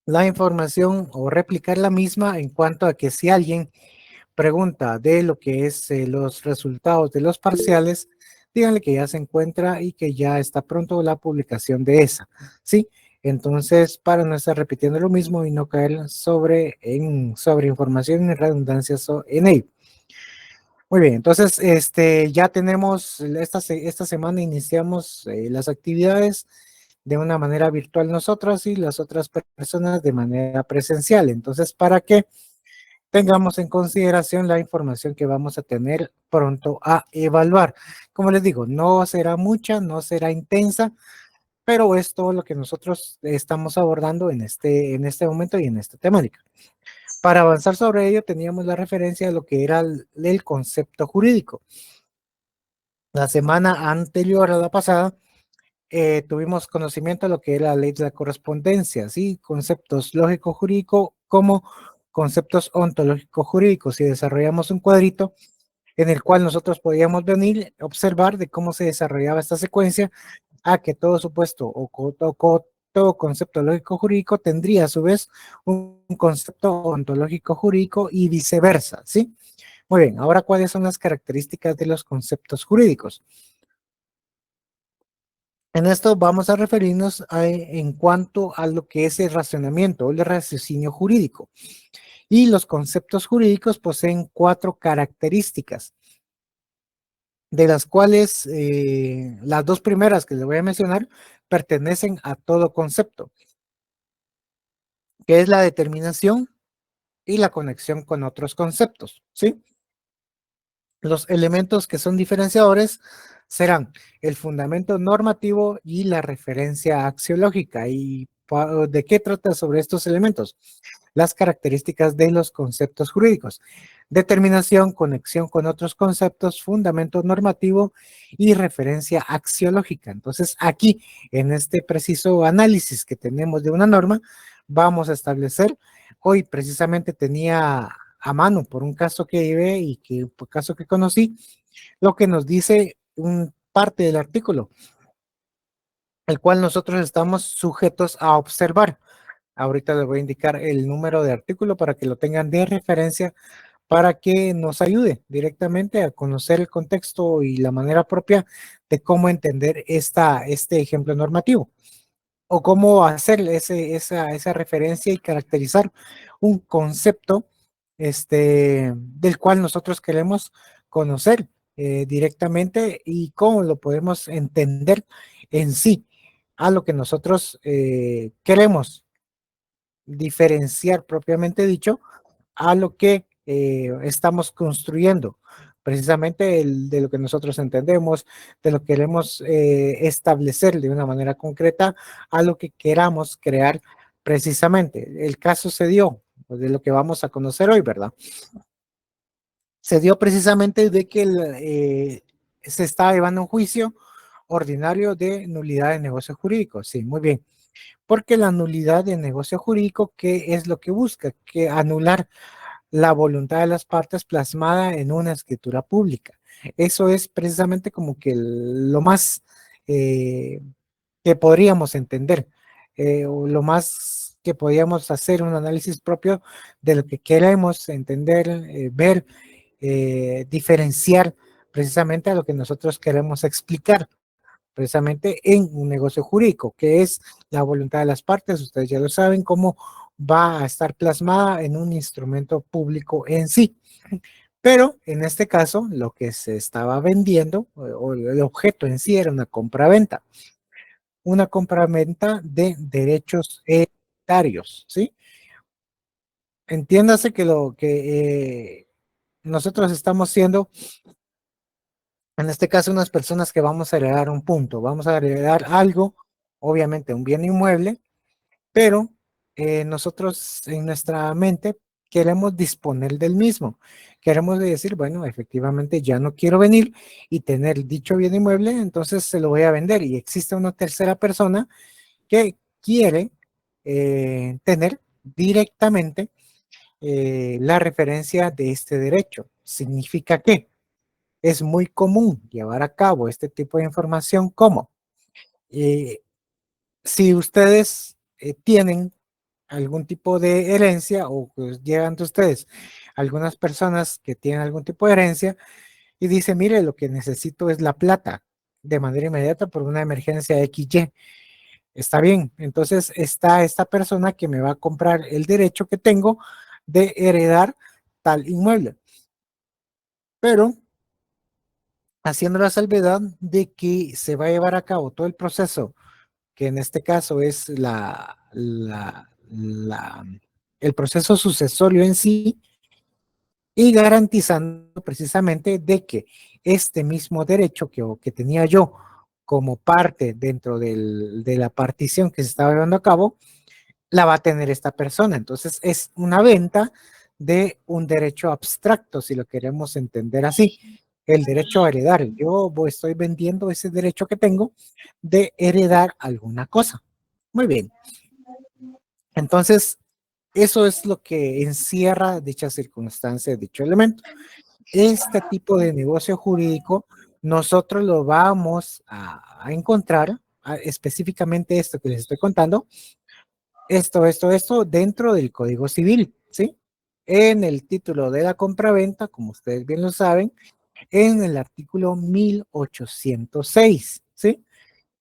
la información o replicar la misma en cuanto a que si alguien pregunta de lo que es los resultados de los parciales, díganle que ya se encuentra y que ya está pronto la publicación de esa, ¿sí? Entonces, para no estar repitiendo lo mismo y no caer sobre información y redundancias en ello. Muy bien, entonces ya tenemos, esta semana iniciamos las actividades de una manera virtual nosotros y las otras personas de manera presencial. Entonces, para que tengamos en consideración la información que vamos a tener pronto a evaluar. Como les digo, no será mucha, no será intensa, pero es todo lo que nosotros estamos abordando en este momento y en esta temática. Para avanzar sobre ello, teníamos la referencia de lo que era el concepto jurídico. La semana anterior a la pasada, tuvimos conocimiento de lo que era la ley de la correspondencia, ¿sí? Conceptos lógico-jurídico como conceptos ontológico-jurídicos. Y desarrollamos un cuadrito en el cual nosotros podíamos venir, observar de cómo se desarrollaba esta secuencia, a que todo supuesto todo concepto lógico-jurídico tendría a su vez un concepto ontológico-jurídico y viceversa, ¿sí? Muy bien, ahora, ¿cuáles son las características de los conceptos jurídicos? En esto vamos a referirnos en cuanto a lo que es el razonamiento o el raciocinio jurídico. Y los conceptos jurídicos poseen 4 características, de las cuales las 2 primeras que les voy a mencionar pertenecen a todo concepto, que es la determinación y la conexión con otros conceptos, ¿sí? Los elementos que son diferenciadores serán el fundamento normativo y la referencia axiológica. ¿Y de qué trata sobre estos elementos? Las características de los conceptos jurídicos: determinación, conexión con otros conceptos, fundamento normativo y referencia axiológica. Entonces, aquí, en este preciso análisis que tenemos de una norma, vamos a establecer, hoy precisamente tenía a mano por un caso que llevé y que por caso que conocí, lo que nos dice un parte del artículo, el cual nosotros estamos sujetos a observar. Ahorita les voy a indicar el número de artículo para que lo tengan de referencia, para que nos ayude directamente a conocer el contexto y la manera propia de cómo entender este ejemplo normativo, o cómo hacer esa referencia y caracterizar un concepto del cual nosotros queremos conocer directamente, y cómo lo podemos entender en sí a lo que nosotros queremos diferenciar propiamente dicho a lo que estamos construyendo, precisamente de lo que nosotros entendemos, de lo que queremos establecer de una manera concreta a lo que queramos crear precisamente. El caso se dio, pues, de lo que vamos a conocer hoy, ¿verdad? Se dio precisamente de que se estaba llevando un juicio ordinario de nulidad de negocio jurídico. Sí, muy bien. Porque la nulidad de negocio jurídico, ¿qué es lo que busca? Que anular la voluntad de las partes plasmada en una escritura pública. Eso es precisamente como que lo más eh, que podríamos entender, o lo más que podríamos hacer un análisis propio de lo que queremos entender, ver, diferenciar precisamente a lo que nosotros queremos explicar precisamente en un negocio jurídico, que es la voluntad de las partes. Ustedes ya lo saben, cómo va a estar plasmada en un instrumento público en sí. Pero en este caso, lo que se estaba vendiendo, o el objeto en sí, era una compraventa de derechos hereditarios, ¿sí? Entiéndase que lo que nosotros estamos siendo, en este caso, unas personas que vamos a heredar un punto, vamos a heredar algo, obviamente un bien inmueble, pero nosotros en nuestra mente queremos disponer del mismo. Queremos decir, bueno, efectivamente ya no quiero venir y tener dicho bien inmueble, entonces se lo voy a vender. Y existe una tercera persona que quiere tener directamente la referencia de este derecho. Significa que es muy común llevar a cabo este tipo de información como, eh, si ustedes tienen algún tipo de herencia o pues, llegan de ustedes algunas personas que tienen algún tipo de herencia y dice, mire, lo que necesito es la plata de manera inmediata por una emergencia XY. Está bien, entonces está esta persona que me va a comprar el derecho que tengo de heredar tal inmueble, pero haciendo la salvedad de que se va a llevar a cabo todo el proceso, que en este caso es el proceso sucesorio en sí, y garantizando precisamente de que este mismo derecho que tenía yo como parte dentro de la partición que se estaba llevando a cabo, la va a tener esta persona. Entonces es una venta de un derecho abstracto, si lo queremos entender así, el derecho a heredar. Yo estoy vendiendo ese derecho que tengo de heredar alguna cosa. Muy bien. Entonces, eso es lo que encierra dicha circunstancia, dicho elemento. Este tipo de negocio jurídico, nosotros lo vamos a encontrar, específicamente esto que les estoy contando, esto, dentro del Código Civil, ¿sí? En el título de la compraventa, como ustedes bien lo saben, en el artículo 1806, ¿sí?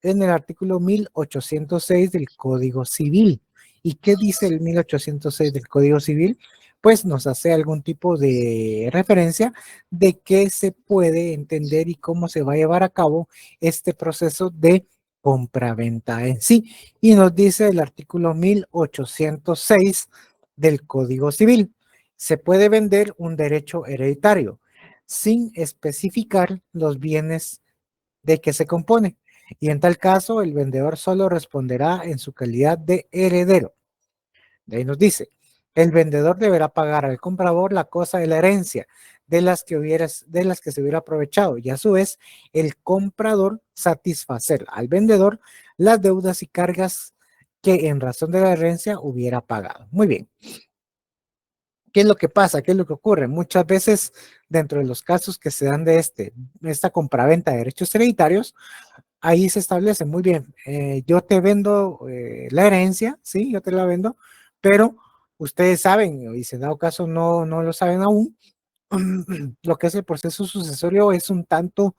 En el artículo 1806 del Código Civil. ¿Y qué dice el 1806 del Código Civil? Pues nos hace algún tipo de referencia de qué se puede entender y cómo se va a llevar a cabo este proceso de compraventa en sí. Y nos dice el artículo 1806 del Código Civil. Se puede vender un derecho hereditario sin especificar los bienes de que se compone, y en tal caso el vendedor solo responderá en su calidad de heredero. De ahí nos dice, el vendedor deberá pagar al comprador la cosa de la herencia de las que se hubiera aprovechado, y a su vez el comprador satisfacer al vendedor las deudas y cargas que en razón de la herencia hubiera pagado. Muy bien. ¿Qué es lo que pasa? ¿Qué es lo que ocurre? Muchas veces, dentro de los casos que se dan de esta compraventa de derechos hereditarios, ahí se establece muy bien, yo te vendo la herencia, sí, yo te la vendo, pero ustedes saben, y si en dado caso no lo saben aún, lo que es el proceso sucesorio es un tanto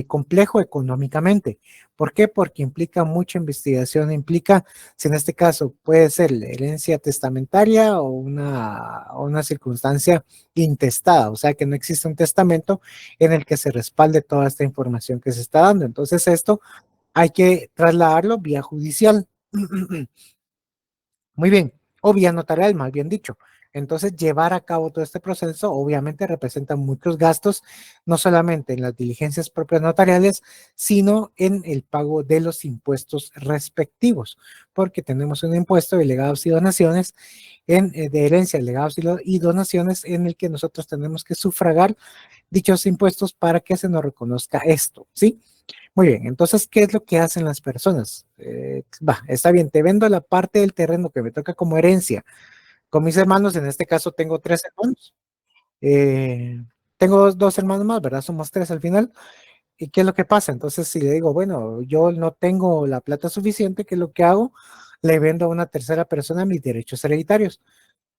complejo económicamente. ¿Por qué? Porque implica mucha investigación, implica, si en este caso puede ser la herencia testamentaria o una circunstancia intestada, o sea que no existe un testamento en el que se respalde toda esta información que se está dando. Entonces esto hay que trasladarlo vía judicial. Muy bien, o vía notarial, más bien dicho. Entonces, llevar a cabo todo este proceso obviamente representa muchos gastos, no solamente en las diligencias propias notariales, sino en el pago de los impuestos respectivos, porque tenemos un impuesto de legados y donaciones, de herencia, legados y donaciones, en el que nosotros tenemos que sufragar dichos impuestos para que se nos reconozca esto, ¿sí? Muy bien, entonces, ¿qué es lo que hacen las personas? Está bien, te vendo la parte del terreno que me toca como herencia. Con mis hermanos, en este caso tengo tres hermanos. Tengo dos hermanos más, ¿verdad? Somos tres al final. ¿Y qué es lo que pasa? Entonces, si le digo, bueno, yo no tengo la plata suficiente, ¿qué es lo que hago? Le vendo a una tercera persona mis derechos hereditarios.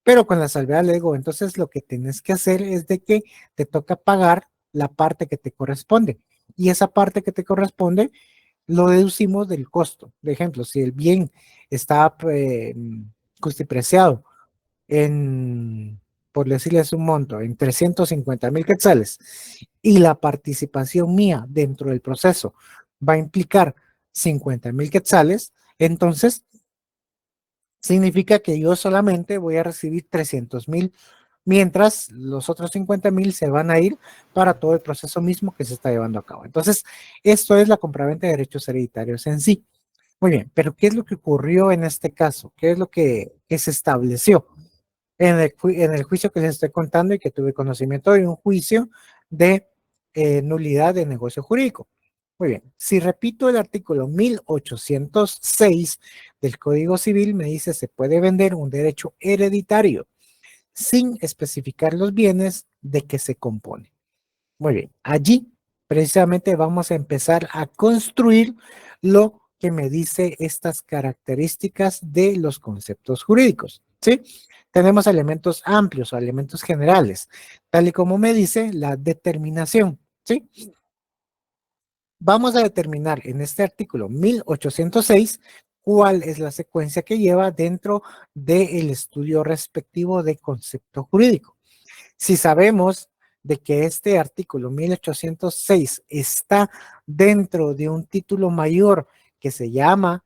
Pero con la salvedad le digo, entonces lo que tienes que hacer es de que te toca pagar la parte que te corresponde. Y esa parte que te corresponde lo deducimos del costo. De ejemplo, si el bien está justipreciado en, por decirles un monto, en 350,000 quetzales, y la participación mía dentro del proceso va a implicar 50,000 quetzales, entonces significa que yo solamente voy a recibir 300,000, mientras los otros 50,000 se van a ir para todo el proceso mismo que se está llevando a cabo. Entonces, esto es la compraventa de derechos hereditarios en sí. Muy bien, pero ¿qué es lo que ocurrió en este caso? ¿Qué es lo que se estableció en el juicio que les estoy contando y que tuve conocimiento de un juicio de nulidad de negocio jurídico? Muy bien, si repito el artículo 1806 del Código Civil, me dice se puede vender un derecho hereditario sin especificar los bienes de que se compone. Muy bien, allí precisamente vamos a empezar a construir lo que me dice estas características de los conceptos jurídicos, ¿sí? Tenemos elementos amplios o elementos generales, tal y como me dice la determinación, ¿sí? Vamos a determinar en este artículo 1806 cuál es la secuencia que lleva dentro del estudio respectivo de concepto jurídico. Si sabemos de que este artículo 1806 está dentro de un título mayor que se llama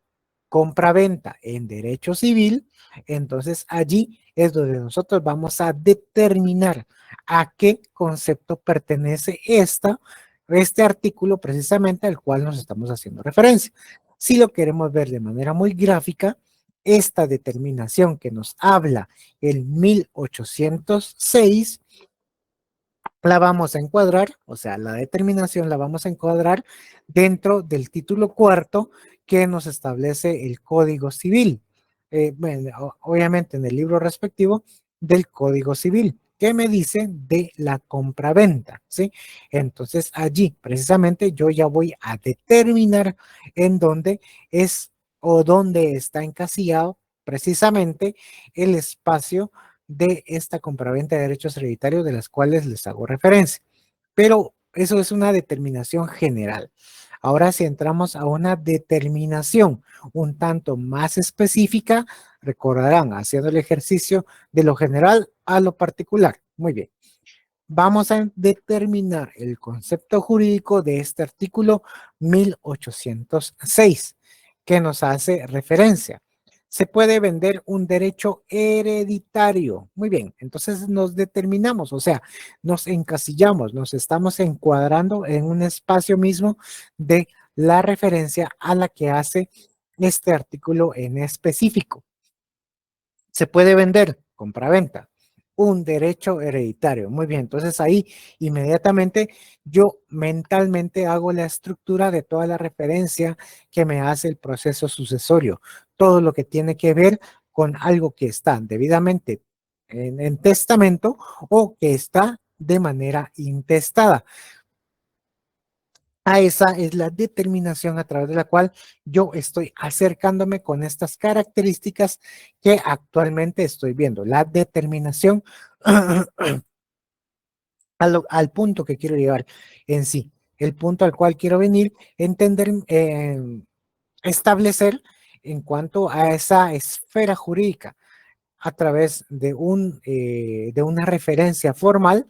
compra-venta en derecho civil, entonces allí es donde nosotros vamos a determinar a qué concepto pertenece este artículo precisamente al cual nos estamos haciendo referencia. Si lo queremos ver de manera muy gráfica, esta determinación que nos habla el 1806 la vamos a encuadrar, o sea, la determinación la vamos a encuadrar dentro del título cuarto que nos establece el Código Civil. Bueno, obviamente en el libro respectivo del Código Civil, que me dice de la compraventa, ¿sí? Entonces allí precisamente yo ya voy a determinar en dónde es o dónde está encasillado precisamente el espacio de esta compraventa de derechos hereditarios de las cuales les hago referencia. Pero eso es una determinación general. Ahora si entramos a una determinación un tanto más específica, recordarán, haciendo el ejercicio de lo general a lo particular. Muy bien. Vamos a determinar el concepto jurídico de este artículo 1806, que nos hace referencia. Se puede vender un derecho hereditario. Muy bien, entonces nos determinamos, o sea, nos encasillamos, nos estamos encuadrando en un espacio mismo de la referencia a la que hace este artículo en específico. Se puede vender, compra-venta, un derecho hereditario. Muy bien, entonces ahí inmediatamente yo mentalmente hago la estructura de toda la referencia que me hace el proceso sucesorio. Todo lo que tiene que ver con algo que está debidamente en testamento o que está de manera intestada. A esa es la determinación a través de la cual yo estoy acercándome con estas características que actualmente estoy viendo. La determinación al punto que quiero llegar en sí, el punto al cual quiero venir, entender, establecer en cuanto a esa esfera jurídica a través de una referencia formal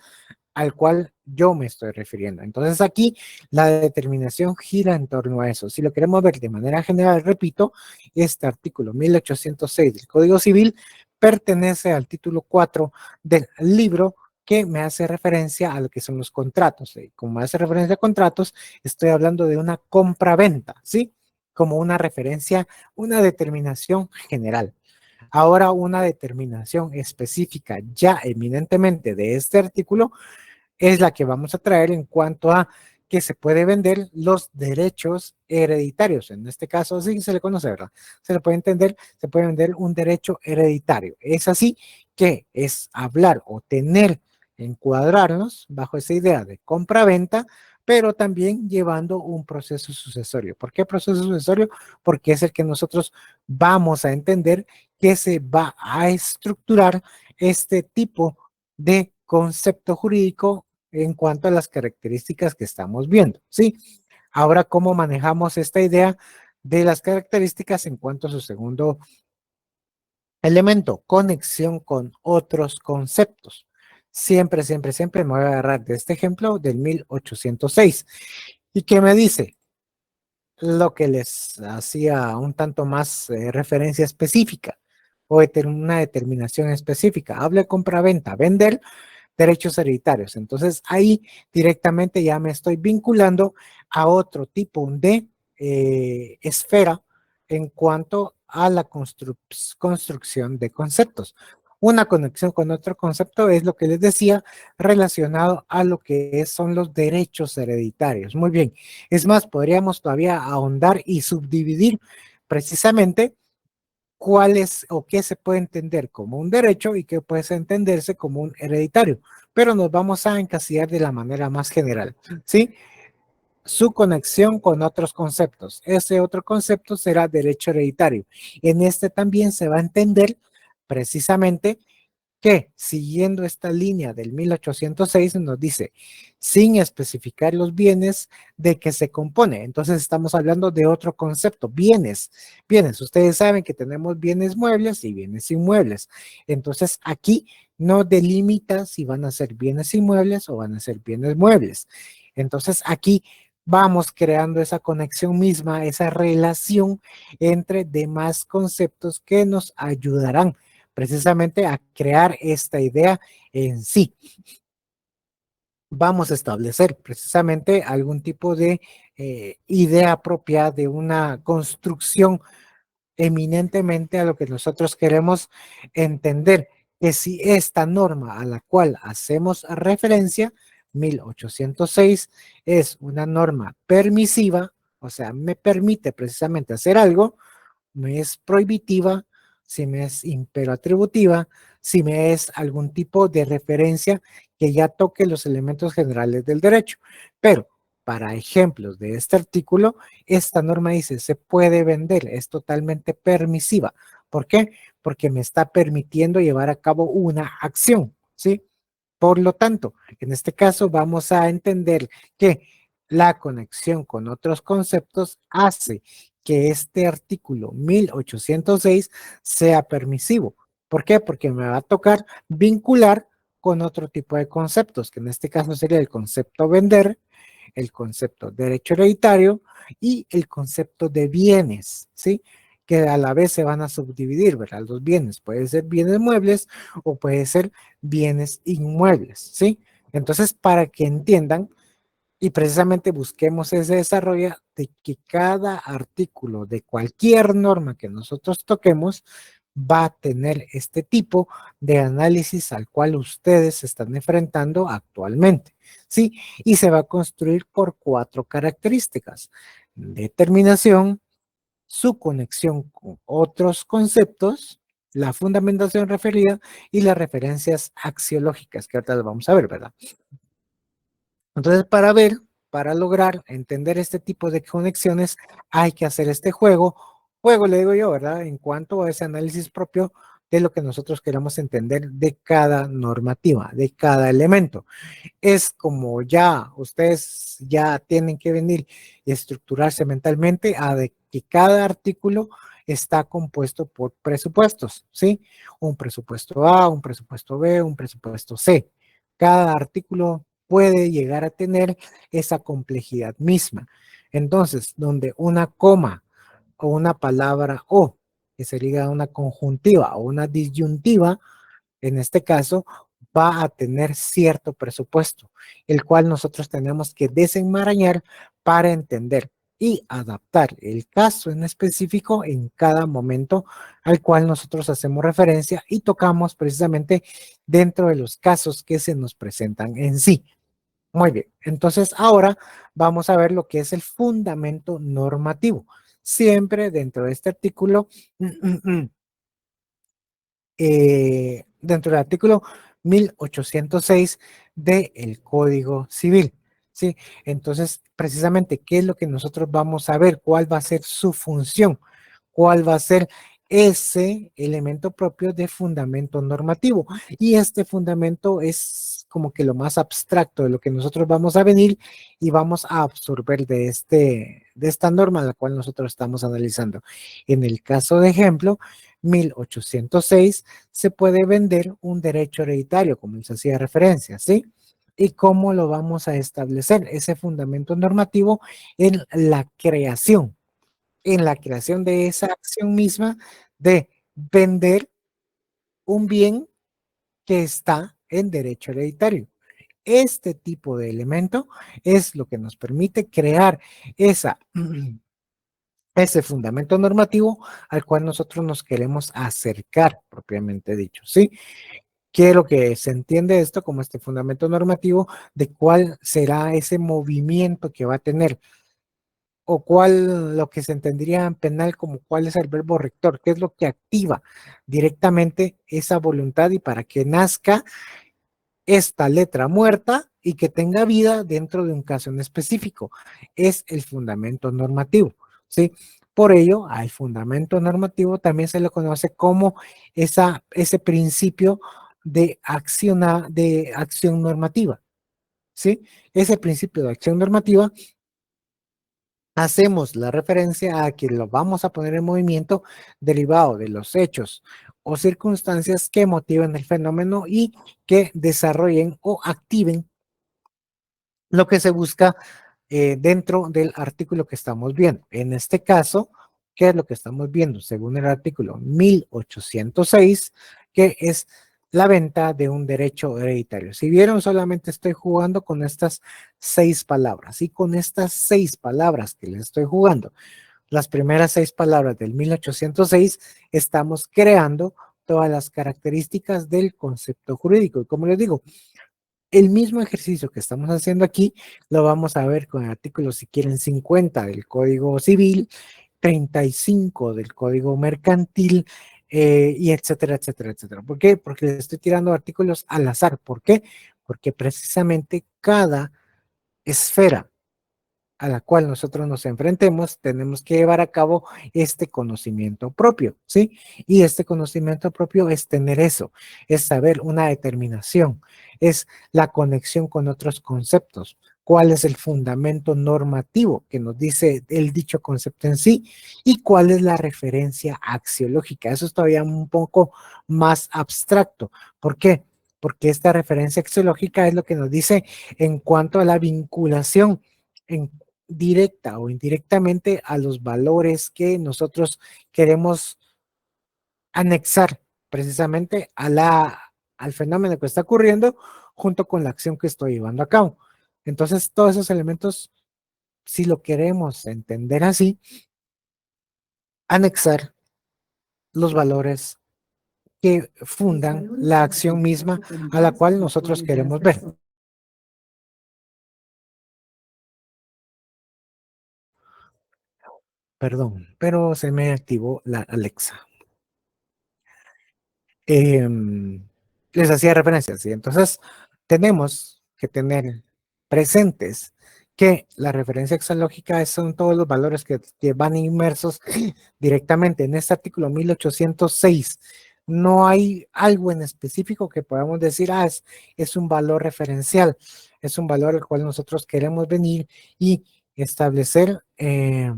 al cual yo me estoy refiriendo. Entonces aquí la determinación gira en torno a eso. Si lo queremos ver de manera general, repito, este artículo 1806 del Código Civil pertenece al título 4 del libro que me hace referencia a lo que son los contratos. Como me hace referencia a contratos, estoy hablando de una compra-venta, ¿sí? Como una referencia, una determinación general. Ahora una determinación específica ya eminentemente de este artículo es la que vamos a traer en cuanto a que se puede vender los derechos hereditarios. En este caso, sí se le conoce, ¿verdad? Se le puede entender, se puede vender un derecho hereditario. Es así que es hablar o tener, encuadrarnos bajo esa idea de compra-venta, pero también llevando un proceso sucesorio. ¿Por qué proceso sucesorio? Porque es el que nosotros vamos a entender que se va a estructurar este tipo de concepto jurídico en cuanto a las características que estamos viendo, ¿sí? Ahora, ¿cómo manejamos esta idea de las características en cuanto a su segundo elemento? Conexión con otros conceptos. Siempre, siempre, siempre me voy a agarrar de este ejemplo del 1806. ¿Y qué me dice? Lo que les hacía un tanto más referencia específica o una determinación específica. Habla de compra-venta, vender derechos hereditarios. Entonces ahí directamente ya me estoy vinculando a otro tipo de esfera en cuanto a la construcción de conceptos. Una conexión con otro concepto es lo que les decía relacionado a lo que son los derechos hereditarios. Muy bien. Es más, podríamos todavía ahondar y subdividir precisamente cuál es o qué se puede entender como un derecho y qué puede entenderse como un hereditario, pero nos vamos a encasillar de la manera más general, ¿sí? su conexión con otros conceptos. Ese otro concepto será derecho hereditario. En este también se va a entender precisamente que siguiendo esta línea del 1806 nos dice, sin especificar los bienes de que se compone. Entonces estamos hablando de otro concepto, bienes. Bienes, ustedes saben que tenemos bienes muebles y bienes inmuebles. Entonces aquí no delimita si van a ser bienes inmuebles o van a ser bienes muebles. Entonces aquí vamos creando esa conexión misma, esa relación entre demás conceptos que nos ayudarán precisamente a crear esta idea en sí. Vamos a establecer precisamente algún tipo de idea propia de una construcción eminentemente a lo que nosotros queremos entender, que si esta norma a la cual hacemos referencia, 1806, es una norma permisiva, o sea, me permite precisamente hacer algo, me es prohibitiva, si me es imperatributiva, si me es algún tipo de referencia que ya toque los elementos generales del derecho. Pero para ejemplos de este artículo, esta norma dice se puede vender, es totalmente permisiva. ¿Por qué? Porque me está permitiendo llevar a cabo una acción, ¿sí? Por lo tanto, en este caso vamos a entender que la conexión con otros conceptos hace que este artículo 1806 sea permisivo. ¿Por qué? Porque me va a tocar vincular con otro tipo de conceptos, que en este caso sería el concepto vender, el concepto derecho hereditario y el concepto de bienes, ¿sí? Que a la vez se van a subdividir, ¿verdad? Los bienes, puede ser bienes muebles o puede ser bienes inmuebles, ¿sí? Entonces, para que entiendan y precisamente busquemos ese desarrollo de que cada artículo de cualquier norma que nosotros toquemos va a tener este tipo de análisis al cual ustedes se están enfrentando actualmente, ¿sí? Y se va a construir por 4 características: determinación, su conexión con otros conceptos, la fundamentación referida y las referencias axiológicas, que ahorita las vamos a ver, ¿verdad? Entonces, para lograr entender este tipo de conexiones, hay que hacer este juego le digo yo, ¿verdad? En cuanto a ese análisis propio de lo que nosotros queramos entender de cada normativa, de cada elemento. Es como ya ustedes ya tienen que venir y estructurarse mentalmente a de que cada artículo está compuesto por presupuestos, ¿sí? Un presupuesto A, un presupuesto B, un presupuesto C. Cada artículo puede llegar a tener esa complejidad misma. Entonces, donde una coma o una palabra o, que sería una conjuntiva o una disyuntiva, en este caso, va a tener cierto presupuesto, el cual nosotros tenemos que desenmarañar para entender y adaptar el caso en específico en cada momento al cual nosotros hacemos referencia y tocamos precisamente dentro de los casos que se nos presentan en sí. Muy bien, entonces ahora vamos a ver lo que es el fundamento normativo. Siempre dentro de este artículo dentro del artículo 1806 del Código Civil. ¿Sí? Entonces, precisamente, ¿qué es lo que nosotros vamos a ver? ¿Cuál va a ser su función? ¿Cuál va a ser ese elemento propio de fundamento normativo? Y este fundamento es como que lo más abstracto de lo que nosotros vamos a venir y vamos a absorber de esta norma la cual nosotros estamos analizando. En el caso de ejemplo, 1806 se puede vender un derecho hereditario, como les hacía referencia, ¿sí? ¿Y cómo lo vamos a establecer? Ese fundamento normativo en la creación de esa acción misma de vender un bien que está en derecho hereditario. Este tipo de elemento es lo que nos permite crear esa, ese fundamento normativo al cual nosotros nos queremos acercar, propiamente dicho, ¿sí? Quiero que se entiende esto como este fundamento normativo de cuál será ese movimiento que va a tener o cuál lo que se entendería en penal como cuál es el verbo rector, qué es lo que activa directamente esa voluntad y para que nazca esta letra muerta y que tenga vida dentro de un caso en específico. Es el fundamento normativo, ¿sí? Por ello, al fundamento normativo también se le conoce como ese principio de acción normativa, ¿sí? Ese principio de acción normativa hacemos la referencia a que lo vamos a poner en movimiento derivado de los hechos o circunstancias que motiven el fenómeno y que desarrollen o activen lo que se busca dentro del artículo que estamos viendo. En este caso, ¿qué es lo que estamos viendo? Según el artículo 1806, que es la venta de un derecho hereditario. Si vieron, solamente estoy jugando con estas 6 palabras y con estas 6 palabras que les estoy jugando, las primeras 6 palabras del 1806, estamos creando todas las características del concepto jurídico. Y como les digo, el mismo ejercicio que estamos haciendo aquí lo vamos a ver con el artículo, si quieren, 50 del Código Civil, 35 del Código Mercantil, y etcétera, etcétera, etcétera. ¿Por qué? Porque les estoy tirando artículos al azar. ¿Por qué? Porque precisamente cada esfera a la cual nosotros nos enfrentemos, tenemos que llevar a cabo este conocimiento propio, ¿sí? Y este conocimiento propio es tener eso, es saber una determinación, es la conexión con otros conceptos, cuál es el fundamento normativo que nos dice el dicho concepto en sí y cuál es la referencia axiológica. Eso es todavía un poco más abstracto. ¿Por qué? Porque esta referencia axiológica es lo que nos dice en cuanto a la vinculación en directa o indirectamente a los valores que nosotros queremos anexar precisamente al fenómeno que está ocurriendo junto con la acción que estoy llevando a cabo. Entonces, todos esos elementos, si lo queremos entender así, anexar los valores que fundan la acción misma a la cual nosotros queremos ver. Perdón, pero se me activó la Alexa. eh, les hacía referencias. Y entonces tenemos que tener presentes que la referencia exológica son todos los valores que van inmersos directamente en este artículo 1806. No hay algo en específico que podamos decir, es un valor referencial, es un valor al cual nosotros queremos venir y establecer de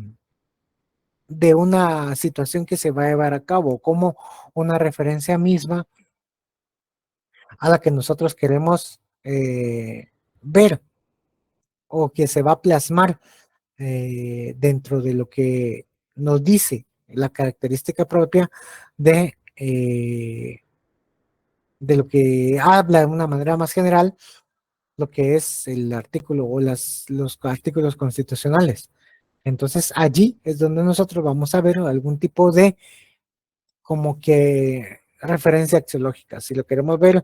una situación que se va a llevar a cabo, como una referencia misma a la que nosotros queremos ver o que se va a plasmar dentro de lo que nos dice la característica propia de lo que habla de una manera más general lo que es el artículo o los artículos constitucionales. Entonces allí es donde nosotros vamos a ver algún tipo de como que referencia axiológica. Si lo queremos ver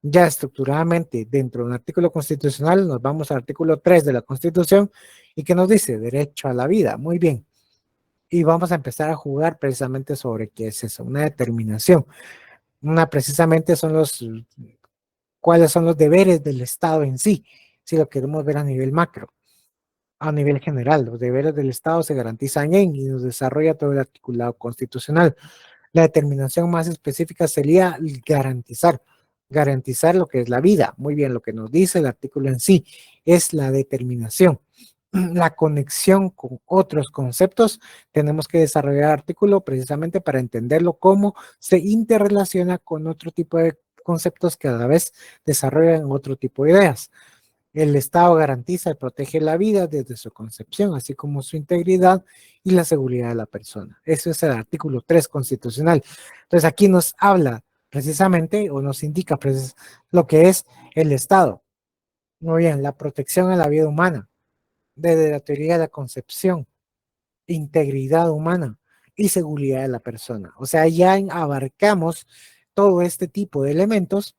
ya estructuradamente dentro de un artículo constitucional, nos vamos al artículo 3 de la Constitución y que nos dice derecho a la vida. Muy bien. Y vamos a empezar a jugar precisamente sobre qué es eso, una determinación. Una precisamente son cuáles son los deberes del Estado en sí, si lo queremos ver a nivel macro. A nivel general, los deberes del Estado se garantizan en y nos desarrolla todo el articulado constitucional. La determinación más específica sería garantizar lo que es la vida. Muy bien, lo que nos dice el artículo en sí es la determinación. La conexión con otros conceptos, tenemos que desarrollar el artículo precisamente para entenderlo cómo se interrelaciona con otro tipo de conceptos que a la vez desarrollan otro tipo de ideas. El Estado garantiza y protege la vida desde su concepción, así como su integridad y la seguridad de la persona. Eso es el artículo 3 constitucional. Entonces aquí nos habla precisamente o nos indica lo que es el Estado. Muy bien, la protección a la vida humana, desde la teoría de la concepción, integridad humana y seguridad de la persona. O sea, ya abarcamos todo este tipo de elementos,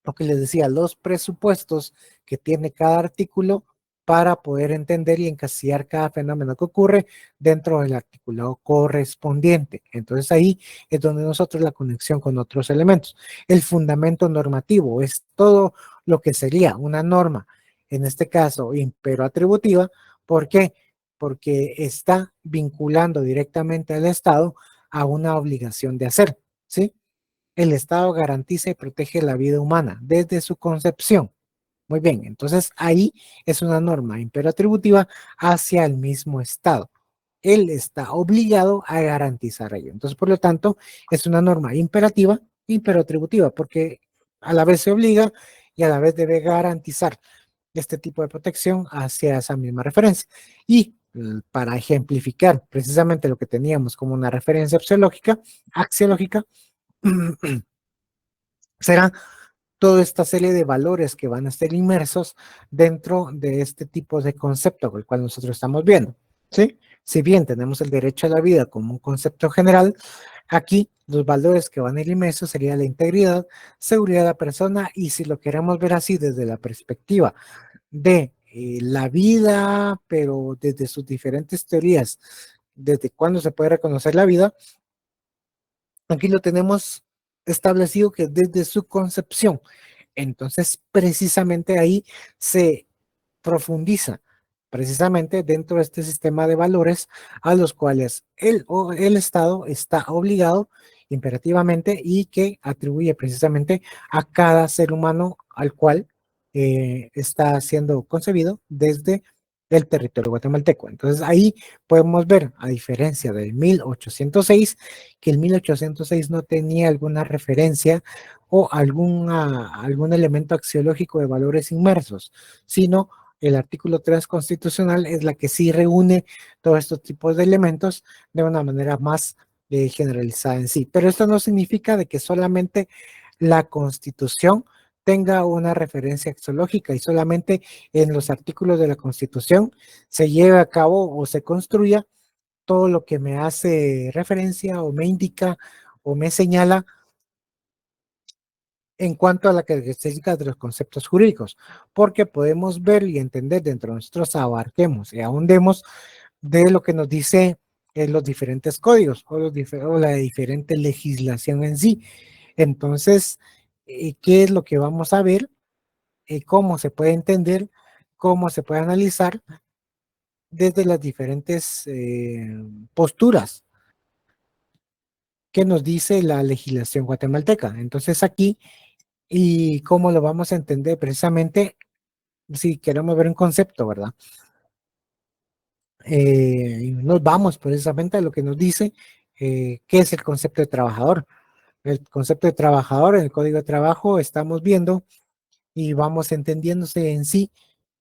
lo que les decía, los presupuestos que tiene cada artículo para poder entender y encasillar cada fenómeno que ocurre dentro del articulado correspondiente. Entonces ahí es donde nosotros la conexión con otros elementos. El fundamento normativo es todo lo que sería una norma, en este caso impero-atributiva. ¿Por qué? Porque está vinculando directamente al Estado a una obligación de hacer, ¿sí? El Estado garantiza y protege la vida humana desde su concepción. Muy bien, entonces ahí es una norma imperatributiva hacia el mismo Estado. Él está obligado a garantizar ello. Entonces, por lo tanto, es una norma imperativa, imperatributiva, porque a la vez se obliga y a la vez debe garantizar este tipo de protección hacia esa misma referencia. Y para ejemplificar precisamente lo que teníamos como una referencia axiológica será toda esta serie de valores que van a estar inmersos dentro de este tipo de concepto, el cual nosotros estamos viendo, ¿sí? Si bien tenemos el derecho a la vida como un concepto general, aquí los valores que van a ir inmersos sería la integridad, seguridad de la persona, y si lo queremos ver así desde la perspectiva de la vida, pero desde sus diferentes teorías, desde cuándo se puede reconocer la vida, aquí lo tenemos establecido que desde su concepción. Entonces, precisamente ahí se profundiza precisamente dentro de este sistema de valores a los cuales el Estado está obligado imperativamente y que atribuye precisamente a cada ser humano al cual está siendo concebido desde el territorio guatemalteco. Entonces ahí podemos ver, a diferencia del 1806, que el 1806 no tenía alguna referencia o algún elemento axiológico de valores inmersos, sino el artículo 3 constitucional es la que sí reúne todos estos tipos de elementos de una manera más generalizada en sí. Pero esto no significa de que solamente la Constitución tenga una referencia axiológica y solamente en los artículos de la Constitución se lleve a cabo o se construya todo lo que me hace referencia o me indica o me señala en cuanto a la característica de los conceptos jurídicos, porque podemos ver y entender dentro de nosotros, abarquemos y ahondemos de lo que nos dice los diferentes códigos o la diferente legislación en sí. Entonces, ¿qué es lo que vamos a ver? ¿Cómo se puede entender? ¿Cómo se puede analizar desde las diferentes posturas que nos dice la legislación guatemalteca? Entonces aquí, ¿y cómo lo vamos a entender? Precisamente si queremos ver un concepto, ¿verdad? Nos vamos precisamente a lo que nos dice qué es el concepto de trabajador. El concepto de trabajador en el Código de Trabajo estamos viendo y vamos entendiéndose en sí,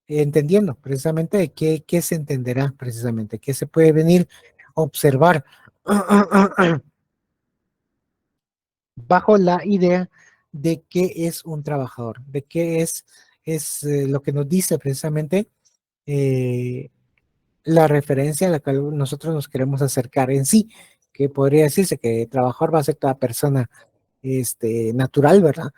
entendiendo precisamente qué se entenderá precisamente, qué se puede venir a observar bajo la idea de qué es un trabajador, de qué es lo que nos dice precisamente eh, la referencia a la cual nosotros nos queremos acercar en sí, que podría decirse que trabajador va a ser toda persona natural, ¿verdad?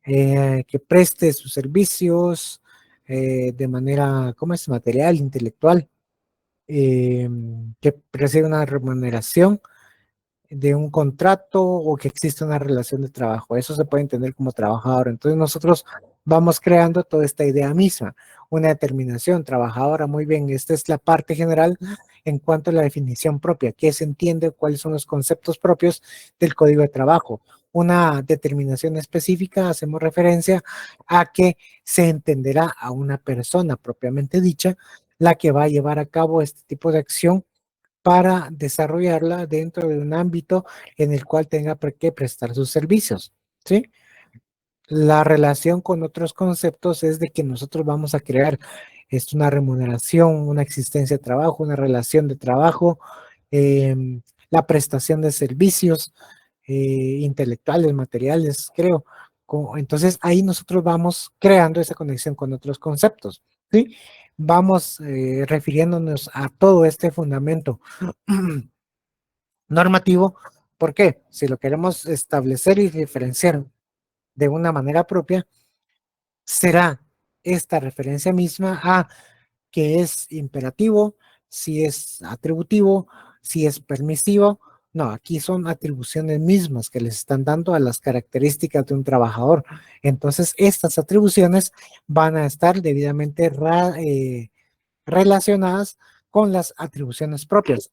Que preste sus servicios de manera, ¿cómo es? Material, intelectual, eh, que recibe una remuneración de un contrato o que existe una relación de trabajo. Eso se puede entender como trabajador. Entonces nosotros vamos creando toda esta idea misma, una determinación trabajadora. Muy bien, esta es la parte general en cuanto a la definición propia, qué se entiende, cuáles son los conceptos propios del Código de Trabajo. Una determinación específica, hacemos referencia a que se entenderá a una persona propiamente dicha la que va a llevar a cabo este tipo de acción para desarrollarla dentro de un ámbito en el cual tenga que prestar sus servicios, ¿sí? La relación con otros conceptos es de que nosotros vamos a crear una remuneración, una existencia de trabajo, una relación de trabajo, eh, la prestación de servicios intelectuales, materiales, creo. Entonces ahí nosotros vamos creando esa conexión con otros conceptos, ¿sí? Vamos refiriéndonos a todo este fundamento normativo. ¿Por qué? Si lo queremos establecer y diferenciar de una manera propia, será esta referencia misma a que es imperativo, si es atributivo, si es permisivo. No, aquí son atribuciones mismas que les están dando a las características de un trabajador. Entonces, estas atribuciones van a estar debidamente relacionadas con las atribuciones propias,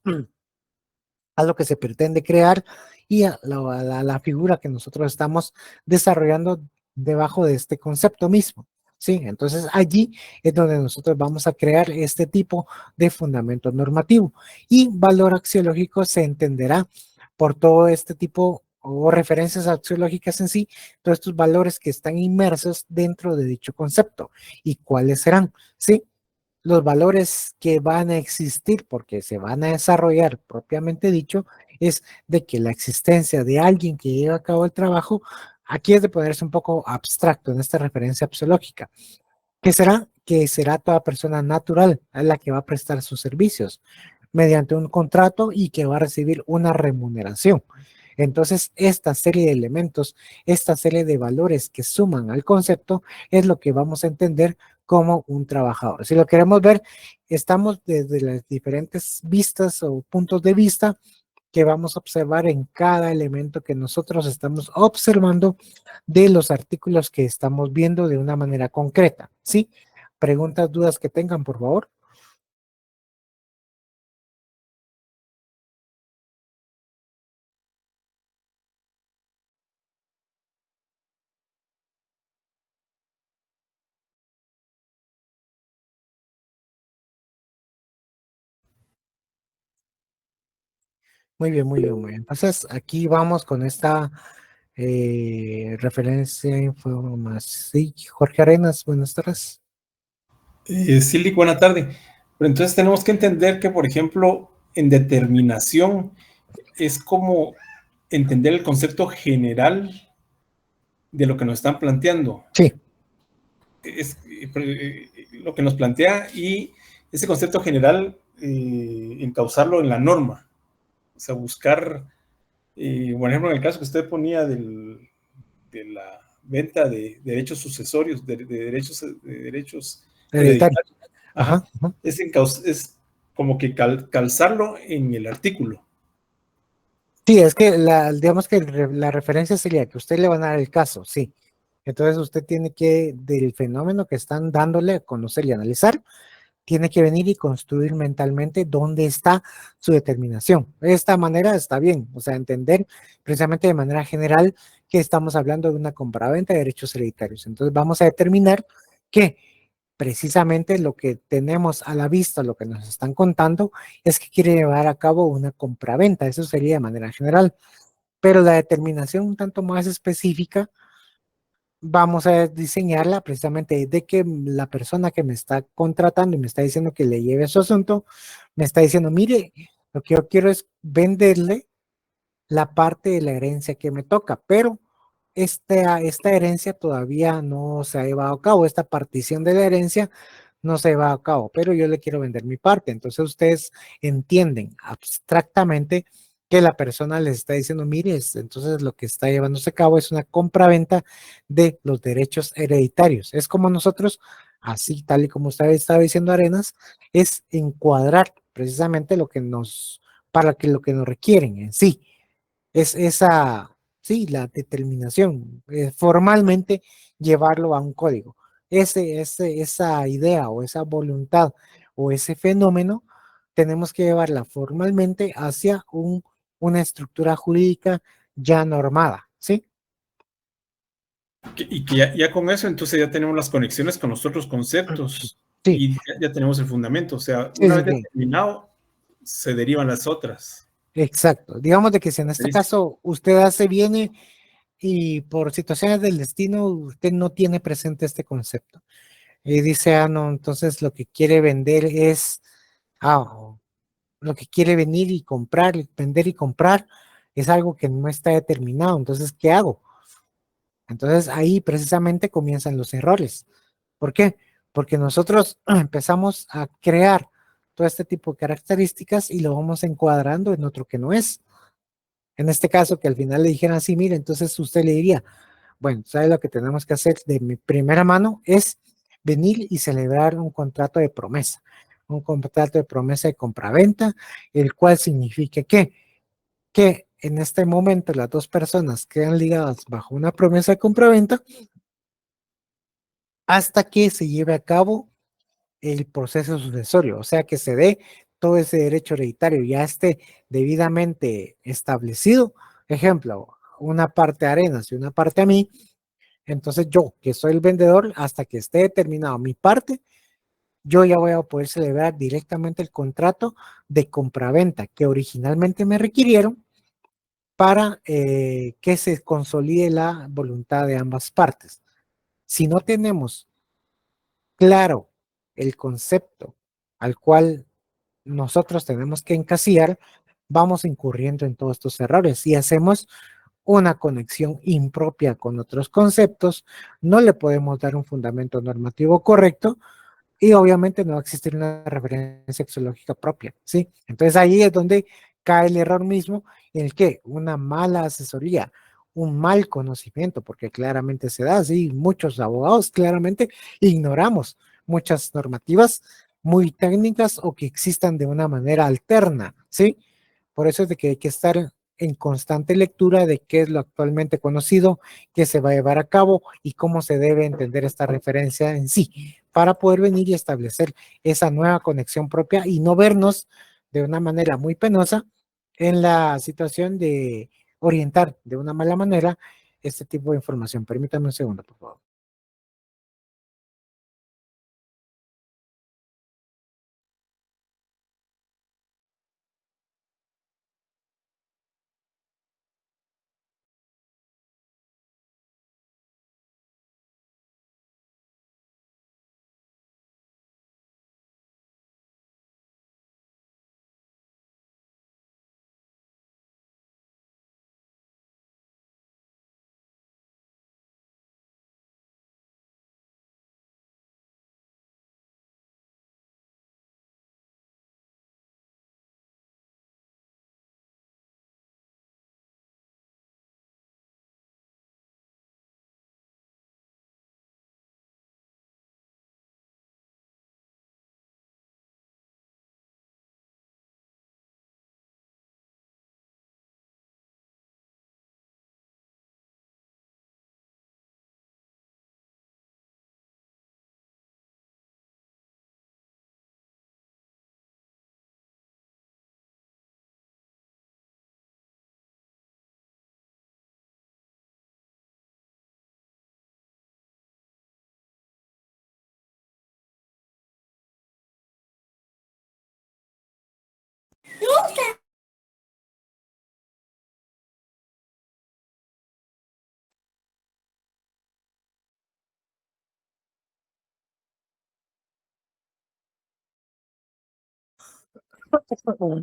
a lo que se pretende crear y a la figura que nosotros estamos desarrollando debajo de este concepto mismo. Sí, entonces allí es donde nosotros vamos a crear este tipo de fundamento normativo y valor axiológico se entenderá por todo este tipo o referencias axiológicas en sí, todos estos valores que están inmersos dentro de dicho concepto y cuáles serán, ¿sí? Los valores que van a existir porque se van a desarrollar propiamente dicho es de que la existencia de alguien que lleva a cabo el trabajo, aquí es de ponerse un poco abstracto en esta referencia axiológica, que será que será toda persona natural a la que va a prestar sus servicios mediante un contrato y que va a recibir una remuneración. Entonces, esta serie de elementos, esta serie de valores que suman al concepto es lo que vamos a entender como un trabajador. Si lo queremos ver, estamos desde las diferentes vistas o puntos de vista que vamos a observar en cada elemento que nosotros estamos observando de los artículos que estamos viendo de una manera concreta. ¿Sí? Preguntas, dudas que tengan, por favor. Muy bien, muy bien, muy bien. Entonces, aquí vamos con esta referencia información. Sí, Jorge Arenas, buenas tardes. Silvi, buena tarde. Pero entonces tenemos que entender que, por ejemplo, en determinación es como entender el concepto general de lo que nos están planteando. Sí. Es lo que nos plantea y ese concepto general encauzarlo en la norma. O sea, buscar, por ejemplo, en el caso que usted ponía de la venta de derechos sucesorios, de derechos Hereditario. hereditarios. Ajá, Ajá. ajá. Es como que calzarlo en el artículo. Sí, es que digamos que la referencia sería que usted le van a dar el caso, sí. Entonces usted tiene que, del fenómeno que están dándole a conocer y analizar, tiene que venir y construir mentalmente dónde está su determinación. De esta manera está bien, o sea, entender precisamente de manera general que estamos hablando de una compraventa de derechos hereditarios. Entonces vamos a determinar que precisamente lo que tenemos a la vista, lo que nos están contando, es que quiere llevar a cabo una compraventa. Eso sería de manera general. Pero la determinación un tanto más específica, vamos a diseñarla precisamente de que la persona que me está contratando y me está diciendo que le lleve su asunto, me está diciendo, mire, lo que yo quiero es venderle la parte de la herencia que me toca, pero esta herencia todavía no se ha llevado a cabo, esta partición de la herencia no se va a cabo, pero yo le quiero vender mi parte. Entonces ustedes entienden abstractamente que la persona les está diciendo, mire, entonces lo que está llevándose a cabo es una compraventa de los derechos hereditarios. Es como nosotros, así tal y como usted estaba diciendo Arenas, es encuadrar precisamente lo que nos, para que lo que nos requieren en sí es esa, sí, la determinación, formalmente llevarlo a un código. Esa idea o esa voluntad o ese fenómeno tenemos que llevarla formalmente hacia una estructura jurídica ya normada, ¿sí? Y que ya con eso, entonces ya tenemos las conexiones con los otros conceptos Sí, y ya tenemos el fundamento. O sea, sí, una sí, vez sí, determinado, se derivan las otras. exacto. Digamos de que si en este caso usted hace viene y por situaciones del destino usted no tiene presente este concepto. Y dice, no, entonces lo que quiere vender es, lo que quiere venir y comprar, vender y comprar, es algo que no está determinado. Entonces, ¿qué hago? Entonces ahí precisamente comienzan los errores. ¿Por qué? Porque nosotros empezamos a crear todo este tipo de características y lo vamos encuadrando en otro que no es. En este caso, que al final le dijeran así, mire, entonces usted le diría, bueno, ¿sabe lo que tenemos que hacer de mi primera mano? Es venir y celebrar un contrato de promesa. un contrato de promesa de compraventa, el cual significa que en este momento las dos personas quedan ligadas bajo una promesa de compraventa hasta que se lleve a cabo el proceso sucesorio, o sea, que se dé todo ese derecho hereditario, ya esté debidamente establecido. Ejemplo, una parte a Arenas y una parte a mí. Entonces yo, que soy el vendedor, hasta que esté determinado mi parte, yo ya voy a poder celebrar directamente el contrato de compraventa que originalmente me requirieron para que se consolide la voluntad de ambas partes. Si no tenemos claro el concepto al cual nosotros tenemos que encasillar, vamos incurriendo en todos estos errores y hacemos una conexión impropia con otros conceptos, no le podemos dar un fundamento normativo correcto y obviamente no va a existir una referencia axiológica propia, ¿sí? Entonces ahí es donde cae el error mismo en el que una mala asesoría, un mal conocimiento, porque claramente se da, sí, muchos abogados claramente ignoramos muchas normativas muy técnicas o que existan de una manera alterna, ¿sí? Por eso es de que hay que estar en constante lectura de qué es lo actualmente conocido, qué se va a llevar a cabo y cómo se debe entender esta referencia en sí, para poder venir y establecer esa nueva conexión propia y no vernos de una manera muy penosa en la situación de orientar de una mala manera este tipo de información. Permítame un segundo, por favor.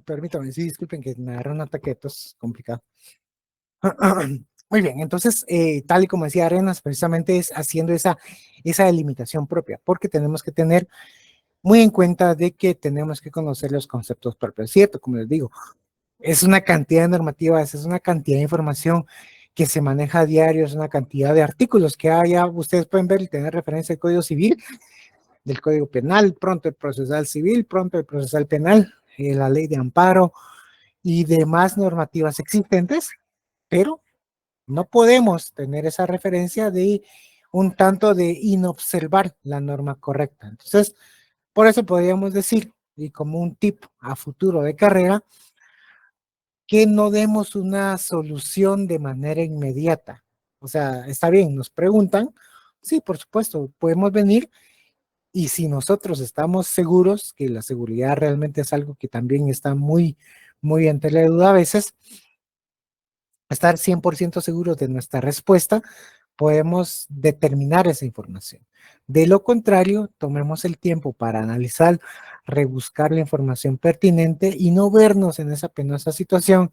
Permítame, sí, disculpen que me agarró un ataque de tos complicado. Muy bien, entonces, tal y como decía Arenas, precisamente es haciendo esa delimitación propia, porque tenemos que tener muy en cuenta de que tenemos que conocer los conceptos propios, ¿cierto? Como les digo, es una cantidad de normativas, es una cantidad de información que se maneja a diario, es una cantidad de artículos que haya, ustedes pueden ver y tener referencia al Código Civil, del Código Penal, pronto el procesal civil, pronto el procesal penal, la ley de amparo y demás normativas existentes, pero no podemos tener esa referencia de un tanto de inobservar la norma correcta. Entonces, por eso podríamos decir, y como un tip a futuro de carrera, que no demos una solución de manera inmediata. O sea, está bien, nos preguntan, sí, por supuesto, podemos venir y si nosotros estamos seguros que la seguridad realmente es algo que también está muy en tela de duda a veces, estar 100% seguros de nuestra respuesta, podemos determinar esa información. De lo contrario, tomemos el tiempo para analizar, rebuscar la información pertinente y no vernos en esa penosa situación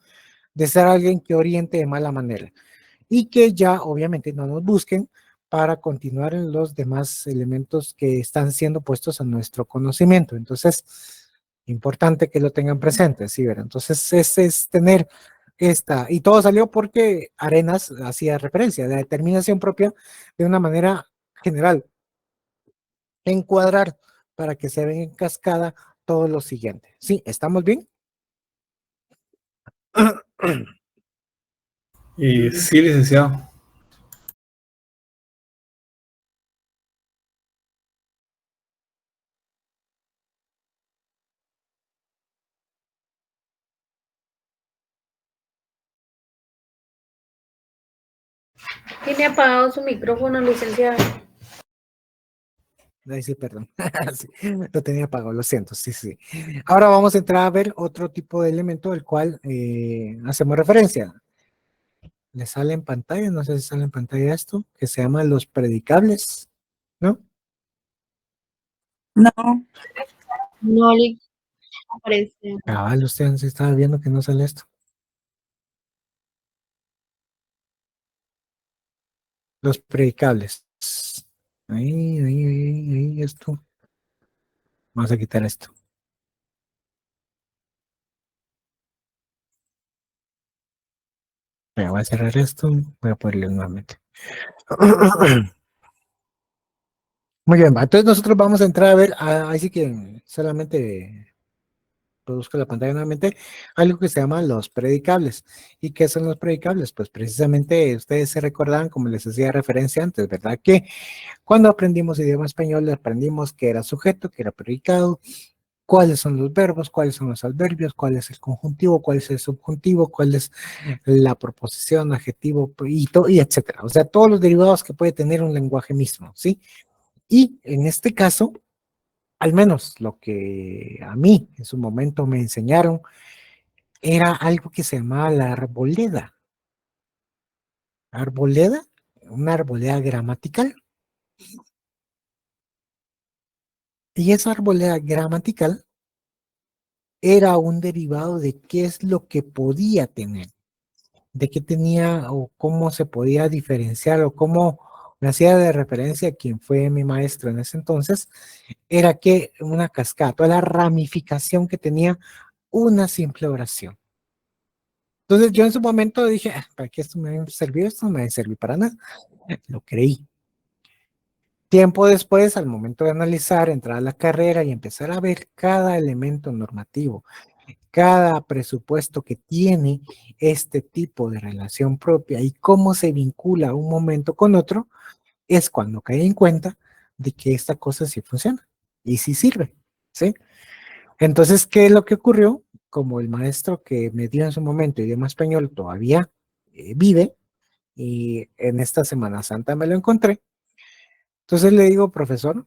de ser alguien que oriente de mala manera y que ya obviamente no nos busquen para continuar en los demás elementos que están siendo puestos a nuestro conocimiento. Entonces, importante que lo tengan presente, ¿sí? ¿Verdad? Entonces, ese es tener y todo salió porque Arenas hacía referencia de determinación propia de una manera general, encuadrar para que se vea en cascada todo lo siguiente. ¿Sí? ¿Estamos bien? Sí, licenciado. Tiene apagado su micrófono, licenciado. Ay, sí, perdón. Sí, lo tenía apagado, lo siento. Sí, sí. Ahora vamos a entrar a ver otro tipo de elemento del cual hacemos referencia. Le sale en pantalla, no sé si sale en pantalla esto, que se llama los predicables, ¿no? No, No le aparece. Cabal, usted se estaba viendo que no sale esto. Los predicables. Ahí, esto. Vamos a quitar esto. Voy a cerrar esto, voy a ponerle nuevamente. Muy bien, entonces nosotros vamos a entrar a ver, ahí sí que solamente produzco la pantalla nuevamente, algo que se llama los predicables. ¿Y qué son los predicables? Pues precisamente ustedes se recordaban, como les hacía referencia antes, ¿verdad? Que cuando aprendimos idioma español, aprendimos que era sujeto, que era predicado, cuáles son los verbos, cuáles son los adverbios, cuál es el conjuntivo, cuál es el subjuntivo, cuál es la proposición, adjetivo y etcétera. O sea, todos los derivados que puede tener un lenguaje mismo, ¿sí? Y en este caso, al menos lo que a mí en su momento me enseñaron, era algo que se llamaba la arboleda. Arboleda, una arboleda gramatical. Y esa arboleda gramatical era un derivado de qué es lo que podía tener, de qué tenía o cómo se podía diferenciar o cómo me hacía de referencia a quien fue mi maestro en ese entonces, era que una cascada, toda la ramificación que tenía una simple oración. Entonces yo en su momento dije, ¿para qué esto me va a servir? Esto no me va a servir para nada. Lo creí. Tiempo después, al momento de analizar, entrar a la carrera y empezar a ver cada elemento normativo, cada presupuesto que tiene este tipo de relación propia y cómo se vincula un momento con otro, es cuando caí en cuenta de que esta cosa sí funciona y sí sirve, ¿sí? Entonces, ¿qué es lo que ocurrió? Como el maestro que me dio en su momento idioma español todavía vive y en esta Semana Santa me lo encontré, entonces le digo, profesor,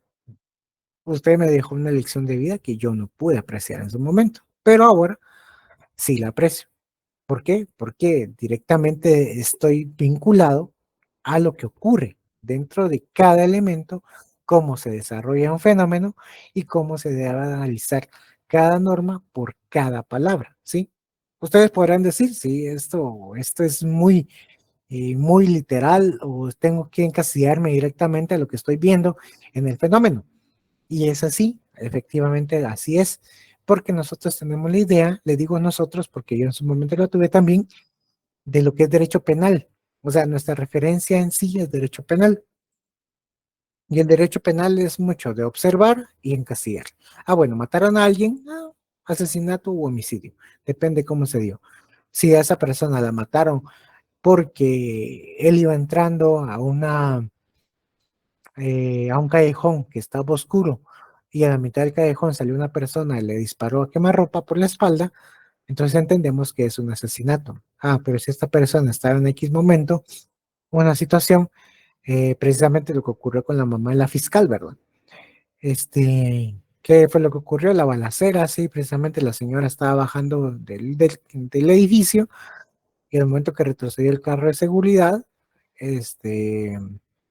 usted me dejó una lección de vida que yo no pude apreciar en su momento, pero ahora sí la aprecio. ¿Por qué? Porque directamente estoy vinculado a lo que ocurre dentro de cada elemento, cómo se desarrolla un fenómeno y cómo se debe analizar cada norma por cada palabra, ¿sí? Ustedes podrán decir, sí, esto es muy literal o tengo que encasillarme directamente a lo que estoy viendo en el fenómeno. Y es así, efectivamente así es, porque nosotros tenemos la idea, le digo nosotros porque yo en su momento lo tuve también, de lo que es derecho penal. O sea, nuestra referencia en sí es derecho penal. Y el derecho penal es mucho de observar y encasillar. Ah, bueno, mataron a alguien, asesinato u homicidio, depende cómo se dio. Si a esa persona la mataron porque él iba entrando a un callejón que estaba oscuro y a la mitad del callejón salió una persona y le disparó a quemarropa por la espalda, entonces entendemos que es un asesinato. Ah, pero si esta persona estaba en X momento, una situación, precisamente lo que ocurrió con la mamá de la fiscal, ¿verdad? ¿Qué fue lo que ocurrió? La balacera, sí, precisamente la señora estaba bajando del edificio y al momento que retrocedió el carro de seguridad, este,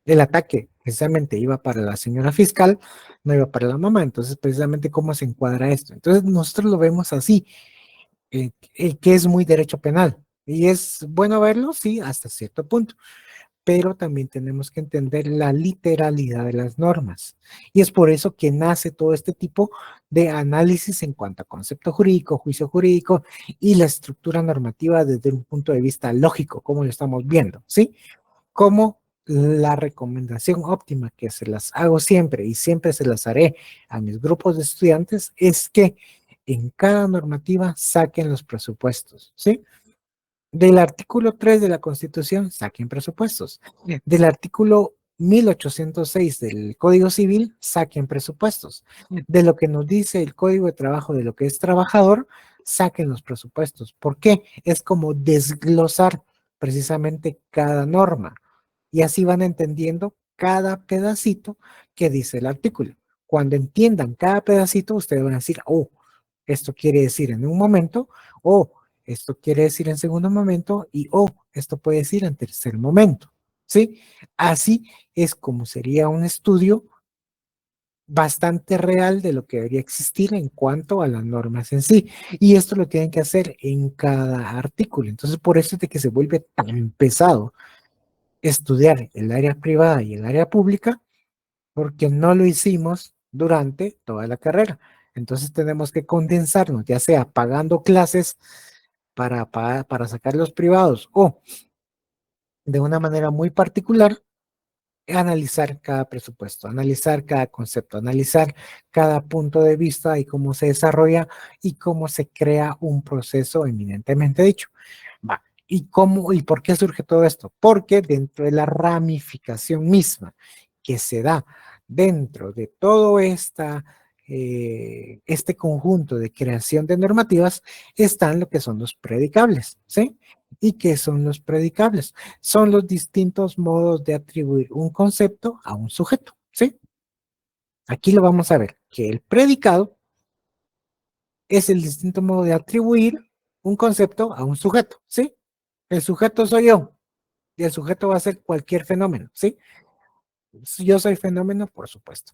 el ataque precisamente iba para la señora fiscal, no iba para la mamá. Entonces, precisamente, ¿cómo se encuadra esto? Entonces, nosotros lo vemos así, que es muy derecho penal. Y es bueno verlo, sí, hasta cierto punto, pero también tenemos que entender la literalidad de las normas. Y es por eso que nace todo este tipo de análisis en cuanto a concepto jurídico, juicio jurídico y la estructura normativa desde un punto de vista lógico, como lo estamos viendo, ¿sí? Cómo la recomendación óptima que se las hago siempre y siempre se las haré a mis grupos de estudiantes es que en cada normativa saquen los presupuestos, ¿sí? Del artículo 3 de la Constitución, saquen presupuestos. Del artículo 1806 del Código Civil, saquen presupuestos. De lo que nos dice el Código de Trabajo, de lo que es trabajador, saquen los presupuestos. ¿Por qué? Es como desglosar precisamente cada norma. Y así van entendiendo cada pedacito que dice el artículo. Cuando entiendan cada pedacito, ustedes van a decir, oh, esto quiere decir en un momento, o esto quiere decir en segundo momento, y oh, esto puede decir en tercer momento. ¿Sí? Así es como sería un estudio bastante real de lo que debería existir en cuanto a las normas en sí. Y esto lo tienen que hacer en cada artículo. Entonces, por eso es de que se vuelve tan pesado estudiar el área privada y el área pública, porque no lo hicimos durante toda la carrera. Entonces tenemos que condensarnos, ya sea pagando clases para sacar los privados o de una manera muy particular, analizar cada presupuesto, analizar cada concepto, analizar cada punto de vista y cómo se desarrolla y cómo se crea un proceso eminentemente dicho. Va. ¿Y cómo y por qué surge todo esto? Porque dentro de la ramificación misma que se da dentro de todo este conjunto de creación de normativas están lo que son los predicables, ¿sí? ¿Y qué son los predicables? Son los distintos modos de atribuir un concepto a un sujeto, ¿sí? Aquí lo vamos a ver, que el predicado es el distinto modo de atribuir un concepto a un sujeto, ¿sí? El sujeto soy yo y el sujeto va a ser cualquier fenómeno, ¿sí? Yo soy fenómeno, por supuesto.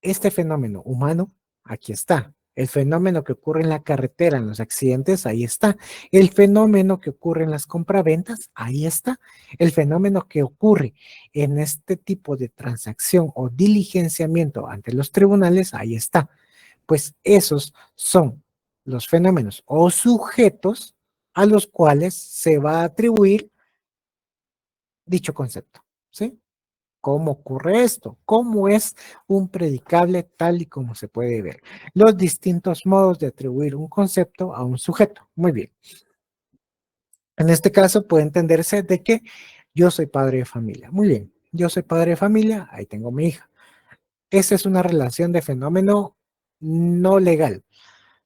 Este fenómeno humano, aquí está. El fenómeno que ocurre en la carretera, en los accidentes, ahí está. El fenómeno que ocurre en las compraventas, ahí está. El fenómeno que ocurre en este tipo de transacción o diligenciamiento ante los tribunales, ahí está. Pues esos son los fenómenos o sujetos a los cuales se va a atribuir dicho concepto, ¿sí? ¿Cómo ocurre esto? ¿Cómo es un predicable tal y como se puede ver? Los distintos modos de atribuir un concepto a un sujeto. Muy bien. En este caso puede entenderse de que yo soy padre de familia. Muy bien. Yo soy padre de familia, ahí tengo mi hija. Esa es una relación de fenómeno no legal,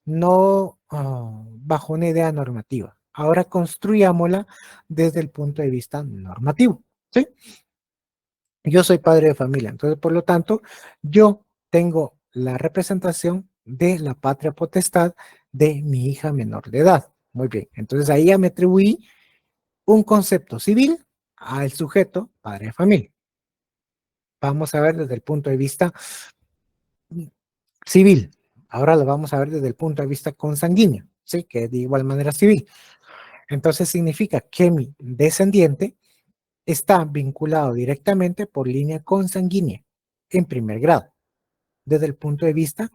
no bajo una idea normativa. Ahora construyámosla desde el punto de vista normativo. ¿Sí? Yo soy padre de familia, entonces por lo tanto, yo tengo la representación de la patria potestad de mi hija menor de edad. Muy bien, entonces ahí ya me atribuí un concepto civil al sujeto padre de familia. Vamos a ver desde el punto de vista civil. Ahora lo vamos a ver desde el punto de vista consanguíneo, ¿sí? Que es de igual manera civil. Entonces significa que mi descendiente está vinculado directamente por línea consanguínea en primer grado. Desde el punto de vista,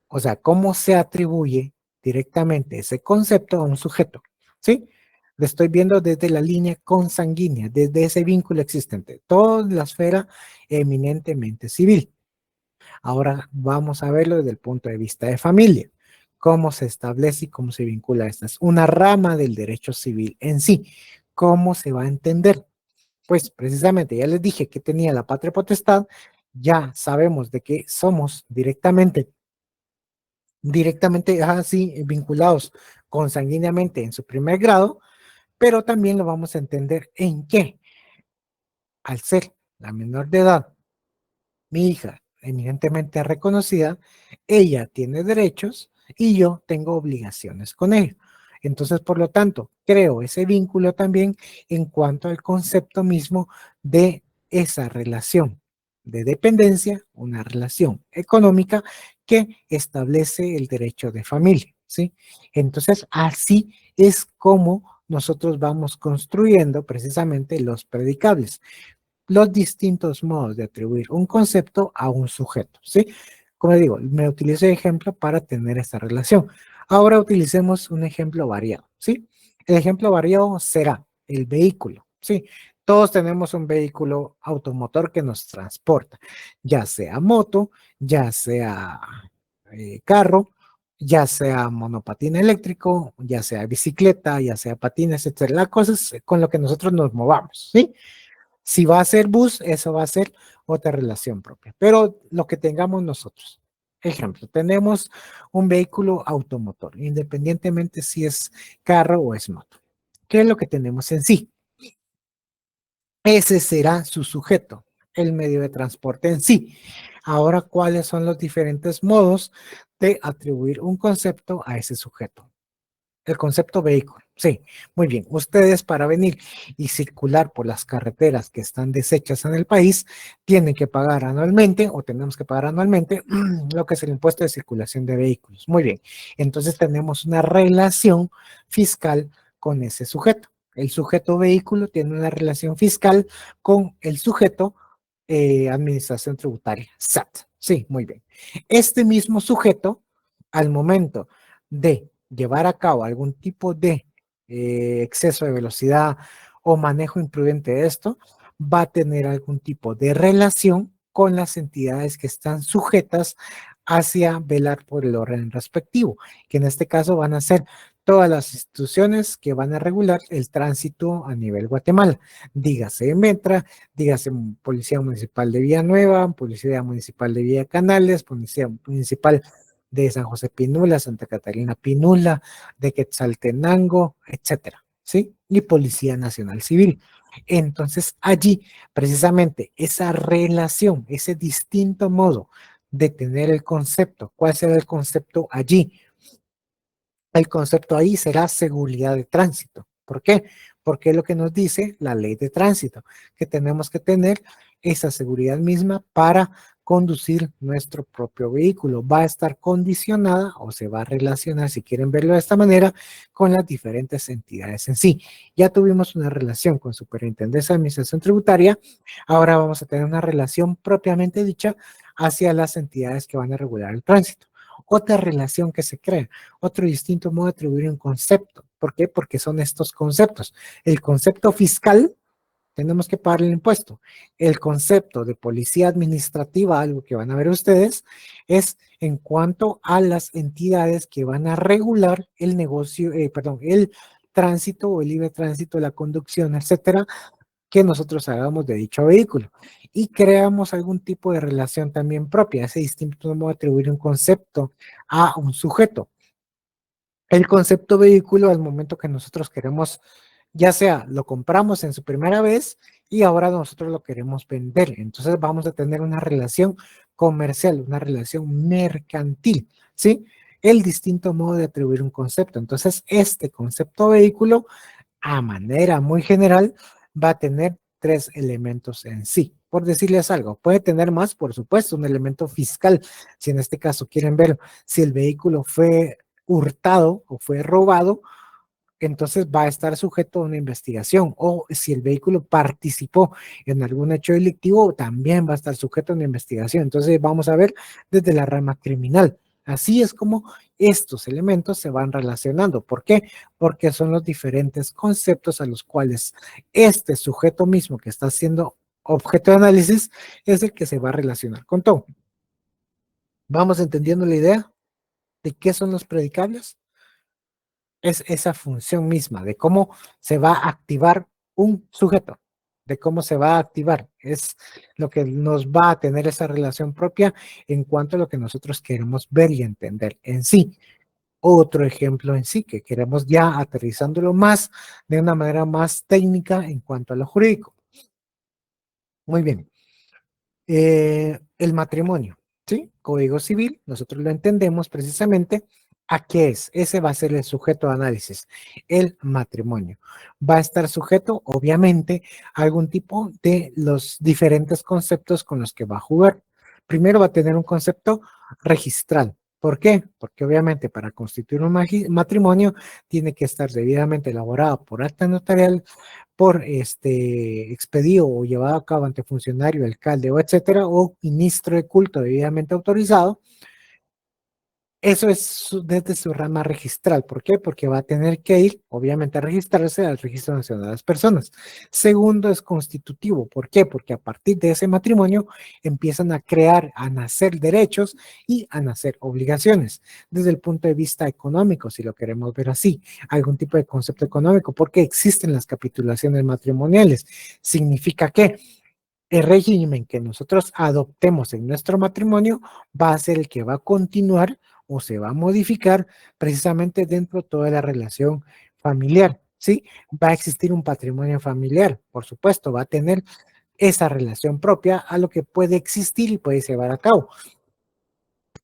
o sea, cómo se atribuye directamente ese concepto a un sujeto, ¿sí? Lo estoy viendo desde la línea consanguínea, desde ese vínculo existente, toda la esfera eminentemente civil. Ahora vamos a verlo desde el punto de vista de familia, cómo se establece y cómo se vincula esta. Es una rama del derecho civil en sí. ¿Cómo se va a entender? Pues precisamente ya les dije que tenía la patria potestad, ya sabemos de que somos directamente así vinculados consanguíneamente en su primer grado, pero también lo vamos a entender en que al ser la menor de edad, mi hija eminentemente reconocida, ella tiene derechos y yo tengo obligaciones con ella. Entonces, por lo tanto, creo ese vínculo también en cuanto al concepto mismo de esa relación de dependencia, una relación económica que establece el derecho de familia, ¿sí? Entonces, así es como nosotros vamos construyendo precisamente los predicables, los distintos modos de atribuir un concepto a un sujeto, ¿sí? Como digo, me utilizo de ejemplo para tener esta relación. Ahora utilicemos un ejemplo variado, ¿sí? El ejemplo variado será el vehículo, ¿sí? Todos tenemos un vehículo automotor que nos transporta, ya sea moto, ya sea carro, ya sea monopatín eléctrico, ya sea bicicleta, ya sea patines, etc. La cosa es con lo que nosotros nos movamos, ¿sí? Si va a ser bus, eso va a ser otra relación propia, pero lo que tengamos nosotros. Ejemplo, tenemos un vehículo automotor, independientemente si es carro o es moto. ¿Qué es lo que tenemos en sí? Ese será su sujeto, el medio de transporte en sí. Ahora, ¿cuáles son los diferentes modos de atribuir un concepto a ese sujeto? El concepto vehículo. Sí, muy bien. Ustedes para venir y circular por las carreteras que están deshechas en el país tienen que pagar anualmente o tenemos que pagar anualmente lo que es el impuesto de circulación de vehículos. Muy bien. Entonces tenemos una relación fiscal con ese sujeto. El sujeto vehículo tiene una relación fiscal con el sujeto administración tributaria, SAT. Sí, muy bien. Este mismo sujeto, al momento de llevar a cabo algún tipo de exceso de velocidad o manejo imprudente de esto, va a tener algún tipo de relación con las entidades que están sujetas hacia velar por el orden respectivo, que en este caso van a ser todas las instituciones que van a regular el tránsito a nivel Guatemala. Dígase Metra, dígase Policía Municipal de Villanueva, Policía Municipal de Villa Canales, Policía Municipal de San José Pinula, Santa Catarina Pinula, de Quetzaltenango, etcétera, ¿sí? Y Policía Nacional Civil. Entonces, allí, precisamente, esa relación, ese distinto modo de tener el concepto, ¿cuál será el concepto allí? El concepto ahí será seguridad de tránsito. ¿Por qué? Porque es lo que nos dice la ley de tránsito, que tenemos que tener esa seguridad misma para conducir nuestro propio vehículo. Va a estar condicionada o se va a relacionar, si quieren verlo de esta manera, con las diferentes entidades en sí. Ya tuvimos una relación con Superintendencia de Administración Tributaria, ahora vamos a tener una relación propiamente dicha hacia las entidades que van a regular el tránsito. Otra relación que se crea, otro distinto modo de atribuir un concepto. ¿Por qué? Porque son estos conceptos. El concepto fiscal, tenemos que pagar el impuesto. El concepto de policía administrativa, algo que van a ver ustedes, es en cuanto a las entidades que van a regular el negocio, perdón, el tránsito o el libre tránsito, la conducción, etcétera, que nosotros hagamos de dicho vehículo y creamos algún tipo de relación también propia, ese distinto modo de atribuir un concepto a un sujeto. El concepto vehículo al momento que nosotros queremos, ya sea lo compramos en su primera vez y ahora nosotros lo queremos vender. Entonces vamos a tener una relación comercial, una relación mercantil, ¿sí? El distinto modo de atribuir un concepto. Entonces este concepto vehículo a manera muy general, va a tener tres elementos en sí. Por decirles algo, puede tener más, por supuesto, un elemento fiscal. Si en este caso quieren ver si el vehículo fue hurtado o fue robado, entonces va a estar sujeto a una investigación. O si el vehículo participó en algún hecho delictivo, también va a estar sujeto a una investigación. Entonces vamos a ver desde la rama criminal. Así es como estos elementos se van relacionando. ¿Por qué? Porque son los diferentes conceptos a los cuales este sujeto mismo que está siendo objeto de análisis es el que se va a relacionar con todo. ¿Vamos entendiendo la idea de qué son los predicables? Es esa función misma de cómo se va a activar un sujeto, de cómo se va a activar. Es lo que nos va a tener esa relación propia en cuanto a lo que nosotros queremos ver y entender en sí. Otro ejemplo en sí, que queremos ya aterrizándolo más de una manera más técnica en cuanto a lo jurídico. Muy bien. El matrimonio, ¿sí? Código civil, nosotros lo entendemos precisamente a qué es. Ese va a ser el sujeto de análisis, el matrimonio. Va a estar sujeto, obviamente, a algún tipo de los diferentes conceptos con los que va a jugar. Primero va a tener un concepto registral. ¿Por qué? Porque obviamente para constituir un matrimonio tiene que estar debidamente elaborado por acta notarial, por expedido o llevado a cabo ante funcionario, alcalde o etcétera, o ministro de culto debidamente autorizado, Eso es desde su rama registral. ¿Por qué? Porque va a tener que ir, obviamente, a registrarse al Registro Nacional de las Personas. Segundo, es constitutivo. ¿Por qué? Porque a partir de ese matrimonio empiezan a crear, a nacer derechos y a nacer obligaciones. Desde el punto de vista económico, si lo queremos ver así, algún tipo de concepto económico, porque existen las capitulaciones matrimoniales. Significa que el régimen que nosotros adoptemos en nuestro matrimonio va a ser el que va a continuar o se va a modificar precisamente dentro de toda la relación familiar, ¿sí? Va a existir un patrimonio familiar, por supuesto, va a tener esa relación propia a lo que puede existir y puede llevar a cabo.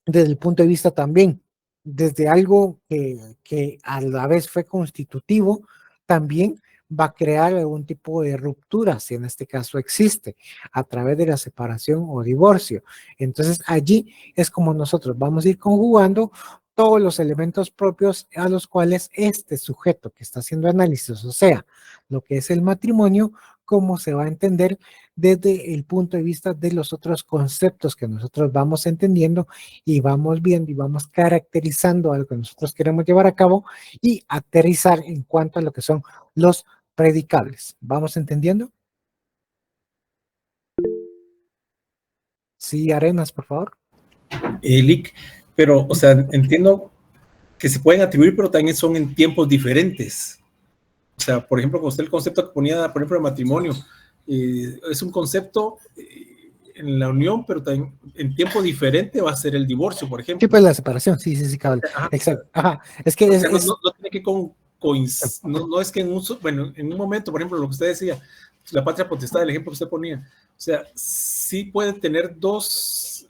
Desde el punto de vista también, desde algo que a la vez fue constitutivo, también va a crear algún tipo de ruptura, si en este caso existe, a través de la separación o divorcio. Entonces allí es como nosotros vamos a ir conjugando todos los elementos propios a los cuales este sujeto que está haciendo análisis, o sea, lo que es el matrimonio, cómo se va a entender desde el punto de vista de los otros conceptos que nosotros vamos entendiendo y vamos viendo y vamos caracterizando a lo que nosotros queremos llevar a cabo y aterrizar en cuanto a lo que son los predicables. ¿Vamos entendiendo? Sí, Arenas, por favor. Lick, pero, o sea, entiendo que se pueden atribuir, pero también son en tiempos diferentes. O sea, por ejemplo, con usted el concepto que ponía, por ejemplo, de matrimonio, es un concepto en la unión, pero también en tiempo diferente va a ser el divorcio, por ejemplo. Sí, pues la separación, sí, cabal. Ajá. Exacto. Ajá. Es que o sea, no tiene que no es que en un momento, por ejemplo, lo que usted decía, la patria potestad, el ejemplo que usted ponía, o sea, sí puede tener dos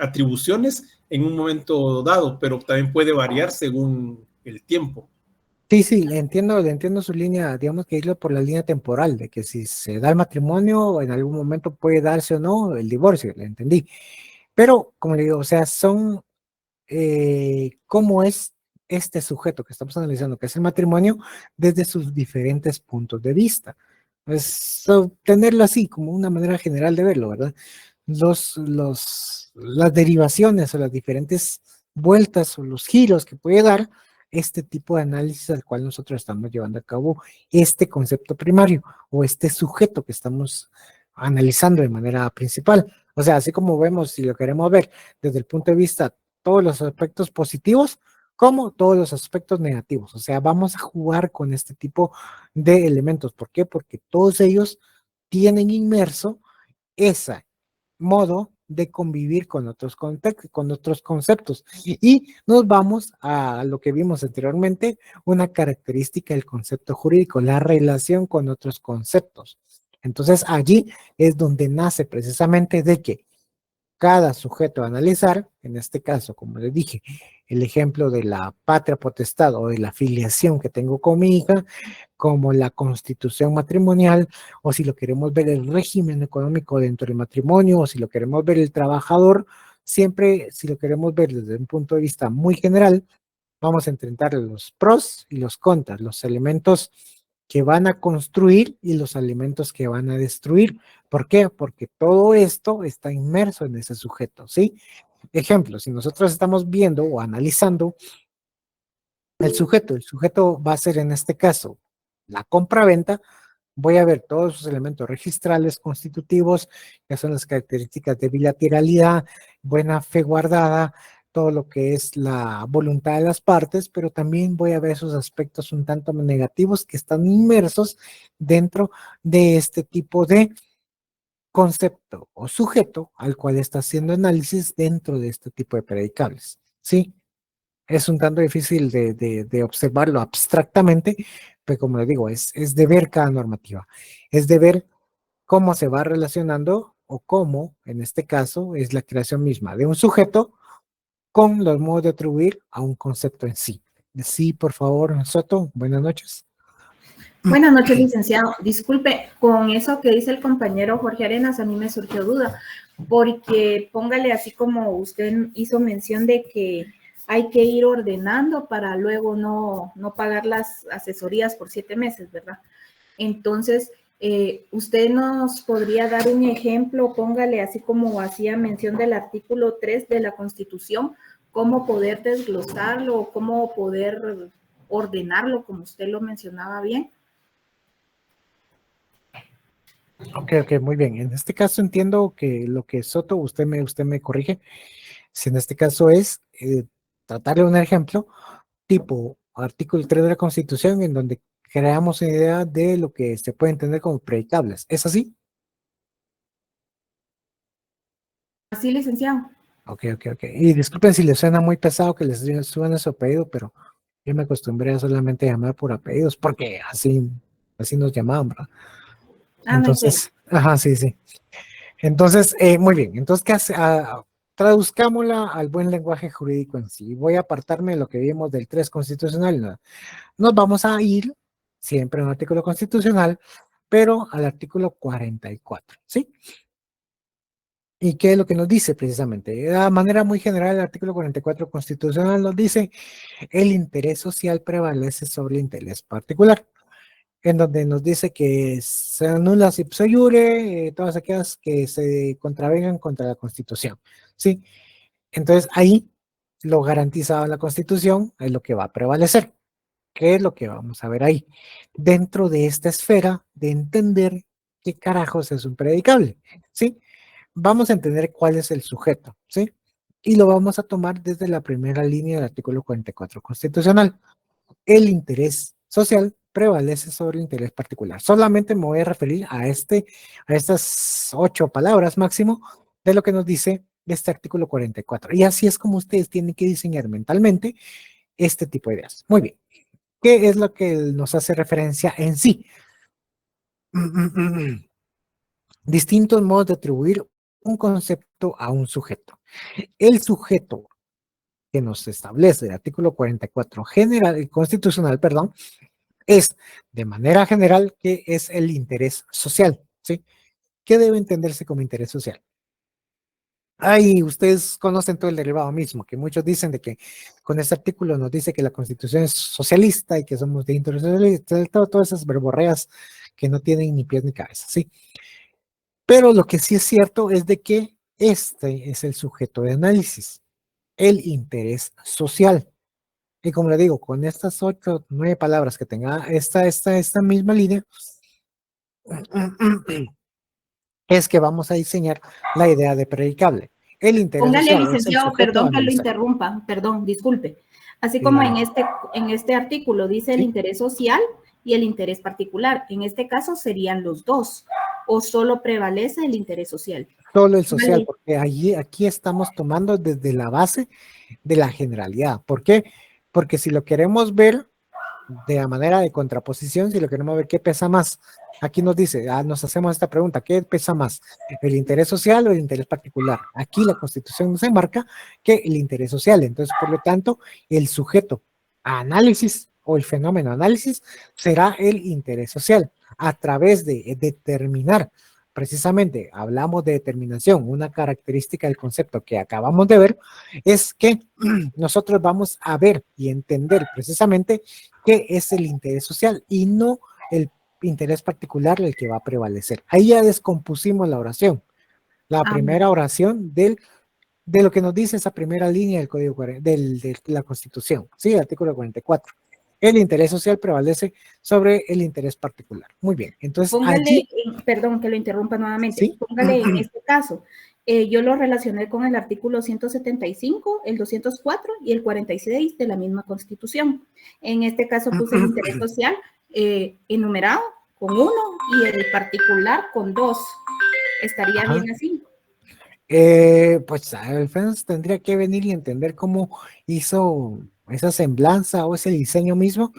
atribuciones en un momento dado, pero también puede variar según el tiempo. Sí, le entiendo su línea, digamos que irlo por la línea temporal, de que si se da el matrimonio, en algún momento puede darse o no el divorcio, le entendí. Pero, como le digo, o sea, son cómo es este sujeto que estamos analizando, que es el matrimonio, desde sus diferentes puntos de vista. Pues tenerlo así, como una manera general de verlo, ¿verdad? Las derivaciones o las diferentes vueltas o los giros que puede dar este tipo de análisis al cual nosotros estamos llevando a cabo este concepto primario o este sujeto que estamos analizando de manera principal. O sea, así como vemos, si lo queremos ver desde el punto de vista todos los aspectos positivos como todos los aspectos negativos. O sea, vamos a jugar con este tipo de elementos. ¿Por qué? Porque todos ellos tienen inmerso ese modo de convivir con otros contextos, con otros conceptos. Y nos vamos a lo que vimos anteriormente, una característica del concepto jurídico, la relación con otros conceptos. Entonces allí es donde nace precisamente de que cada sujeto a analizar, en este caso, como les dije, el ejemplo de la patria potestad o de la filiación que tengo con mi hija, como la constitución matrimonial, o si lo queremos ver el régimen económico dentro del matrimonio, o si lo queremos ver el trabajador, siempre, si lo queremos ver desde un punto de vista muy general, vamos a intentar los pros y los contras, los elementos que van a construir y los elementos que van a destruir. ¿Por qué? Porque todo esto está inmerso en ese sujeto, ¿sí? Ejemplo, si nosotros estamos viendo o analizando el sujeto va a ser en este caso la compra-venta, voy a ver todos sus elementos registrales constitutivos, que son las características de bilateralidad, buena fe guardada, todo lo que es la voluntad de las partes, pero también voy a ver esos aspectos un tanto negativos que están inmersos dentro de este tipo de concepto o sujeto al cual está haciendo análisis dentro de este tipo de predicables, ¿sí? Es un tanto difícil de observarlo abstractamente, pero como le digo, es de ver cada normativa, es de ver cómo se va relacionando o cómo, en este caso, es la creación misma de un sujeto con los modos de atribuir a un concepto en sí. Sí, por favor, Soto, buenas noches. Buenas noches, licenciado. Disculpe, con eso que dice el compañero Jorge Arenas, a mí me surgió duda, porque póngale así como usted hizo mención de que hay que ir ordenando para luego no pagar las asesorías por 7 meses, ¿verdad? Entonces, ¿Usted nos podría dar un ejemplo? Póngale así como hacía mención del artículo 3 de la Constitución, cómo poder desglosarlo o cómo poder ordenarlo, como usted lo mencionaba bien. Ok, muy bien. En este caso entiendo que lo que Soto, usted me corrige, si en este caso es tratar de un ejemplo tipo artículo 3 de la Constitución en donde creamos una idea de lo que se puede entender como predicables. ¿Es así? Así, licenciado. Ok. Y disculpen si les suena muy pesado que les suene su apellido, pero yo me acostumbré a solamente llamar por apellidos porque así nos llamaban, ¿verdad? Ah, no hay pena. Entonces, ajá, sí. Entonces, muy bien. Entonces, ¿qué hace? Traduzcámosla al buen lenguaje jurídico en sí. Voy a apartarme de lo que vimos del 3 constitucional. ¿No? Nos vamos a ir siempre a un artículo constitucional, pero al artículo 44, ¿sí? ¿Y qué es lo que nos dice precisamente? De manera muy general, el artículo 44 constitucional nos dice el interés social prevalece sobre el interés particular, en donde nos dice que se anula ipso iure todas aquellas que se contravengan contra la Constitución, ¿sí? Entonces ahí lo garantizado la Constitución es lo que va a prevalecer. ¿Qué es lo que vamos a ver ahí? Dentro de esta esfera de entender qué carajos es un predicable, ¿sí? Vamos a entender cuál es el sujeto, ¿sí? Y lo vamos a tomar desde la primera línea del artículo 44 constitucional. El interés social prevalece sobre el interés particular. Solamente me voy a referir a estas 8 palabras máximo de lo que nos dice este artículo 44. Y así es como ustedes tienen que diseñar mentalmente este tipo de ideas. Muy bien. ¿Qué es lo que nos hace referencia en sí? Distintos modos de atribuir un concepto a un sujeto. El sujeto que nos establece el artículo 44 constitucional, perdón, es de manera general que es el interés social, ¿sí? ¿Qué debe entenderse como interés social? Ay, ustedes conocen todo el derivado mismo, que muchos dicen de que con este artículo nos dice que la Constitución es socialista y que somos de interés socialista, todas esas verborreas que no tienen ni pies ni cabeza, ¿sí? Pero lo que sí es cierto es de que este es el sujeto de análisis, el interés social. Y como le digo, con estas 8, 9 palabras que tenga esta misma línea, es que vamos a diseñar la idea de predicable. El interés Póngale, social es el licenciado, sujeto a perdón que lo analizar. interrumpa, perdón, disculpe. Así como Dígame. en este artículo dice el ¿Sí? interés social y el interés particular. En este caso serían los dos, o solo prevalece el interés social. Solo el social, Vale. porque aquí estamos tomando desde la base de la generalidad. ¿Por qué? Porque si lo queremos ver de la manera de contraposición, si lo queremos ver qué pesa más, aquí nos dice, nos hacemos esta pregunta, ¿qué pesa más? ¿El interés social o el interés particular? Aquí la Constitución nos enmarca que el interés social, entonces por lo tanto el sujeto a análisis o el fenómeno análisis será el interés social a través de determinar. Precisamente hablamos de determinación, una característica del concepto que acabamos de ver es que nosotros vamos a ver y entender precisamente qué es el interés social y no el interés particular el que va a prevalecer. Ahí ya descompusimos la oración, la primera oración de lo que nos dice esa primera línea del Código de la Constitución, sí, el artículo 44. El interés social prevalece sobre el interés particular. Muy bien, entonces Póngale, allí, perdón que lo interrumpa nuevamente, ¿sí? póngale en este caso, yo lo relacioné con el artículo 175, el 204 y el 46 de la misma Constitución. En este caso puse el interés social enumerado con 1 y el particular con 2. ¿Estaría Ajá. bien así? Pues Alfredo tendría que venir y entender cómo hizo esa semblanza o ese diseño mismo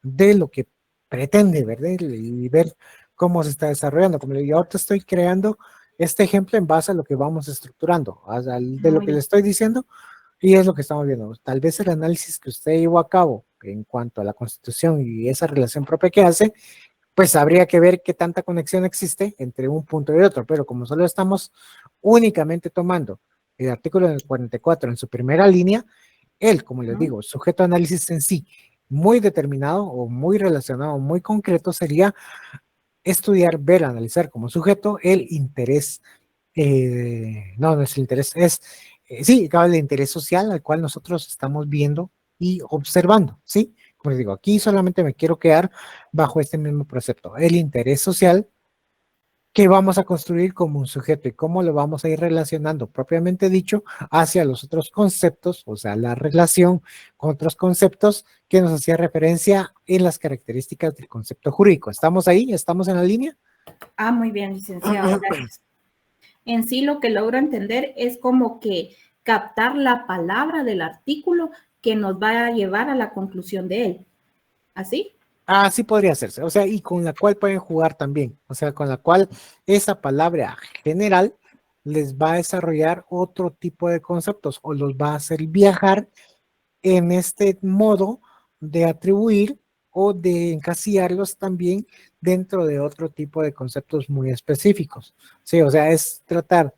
de lo que pretende, ¿verdad? Y ver cómo se está desarrollando. Como le digo, ahorita estoy creando este ejemplo en base a lo que vamos estructurando, de lo Muy que le bien. estoy diciendo, y es lo que estamos viendo. Tal vez el análisis que usted llevó a cabo en cuanto a la Constitución y esa relación propia que hace, pues habría que ver qué tanta conexión existe entre un punto y otro, pero como solo estamos únicamente tomando el artículo del 44 en su primera línea, él, como les digo, sujeto de análisis en sí, muy determinado o muy relacionado, muy concreto, sería estudiar, ver, analizar como sujeto el interés, no es el interés, sí, el interés social al cual nosotros estamos viendo y observando, ¿sí? Como les digo, aquí solamente me quiero quedar bajo este mismo precepto, el interés social que vamos a construir como un sujeto y cómo lo vamos a ir relacionando propiamente dicho hacia los otros conceptos, o sea, la relación con otros conceptos que nos hacía referencia en las características del concepto jurídico. ¿Estamos ahí? ¿Estamos en la línea? Ah, muy bien, licenciado, gracias. En sí lo que logro entender es como que captar la palabra del artículo que nos va a llevar a la conclusión de él. ¿Así? Así podría hacerse, o sea, y con la cual pueden jugar también, o sea, con la cual esa palabra general les va a desarrollar otro tipo de conceptos o los va a hacer viajar en este modo de atribuir o de encasillarlos también dentro de otro tipo de conceptos muy específicos. Sí, o sea, es tratar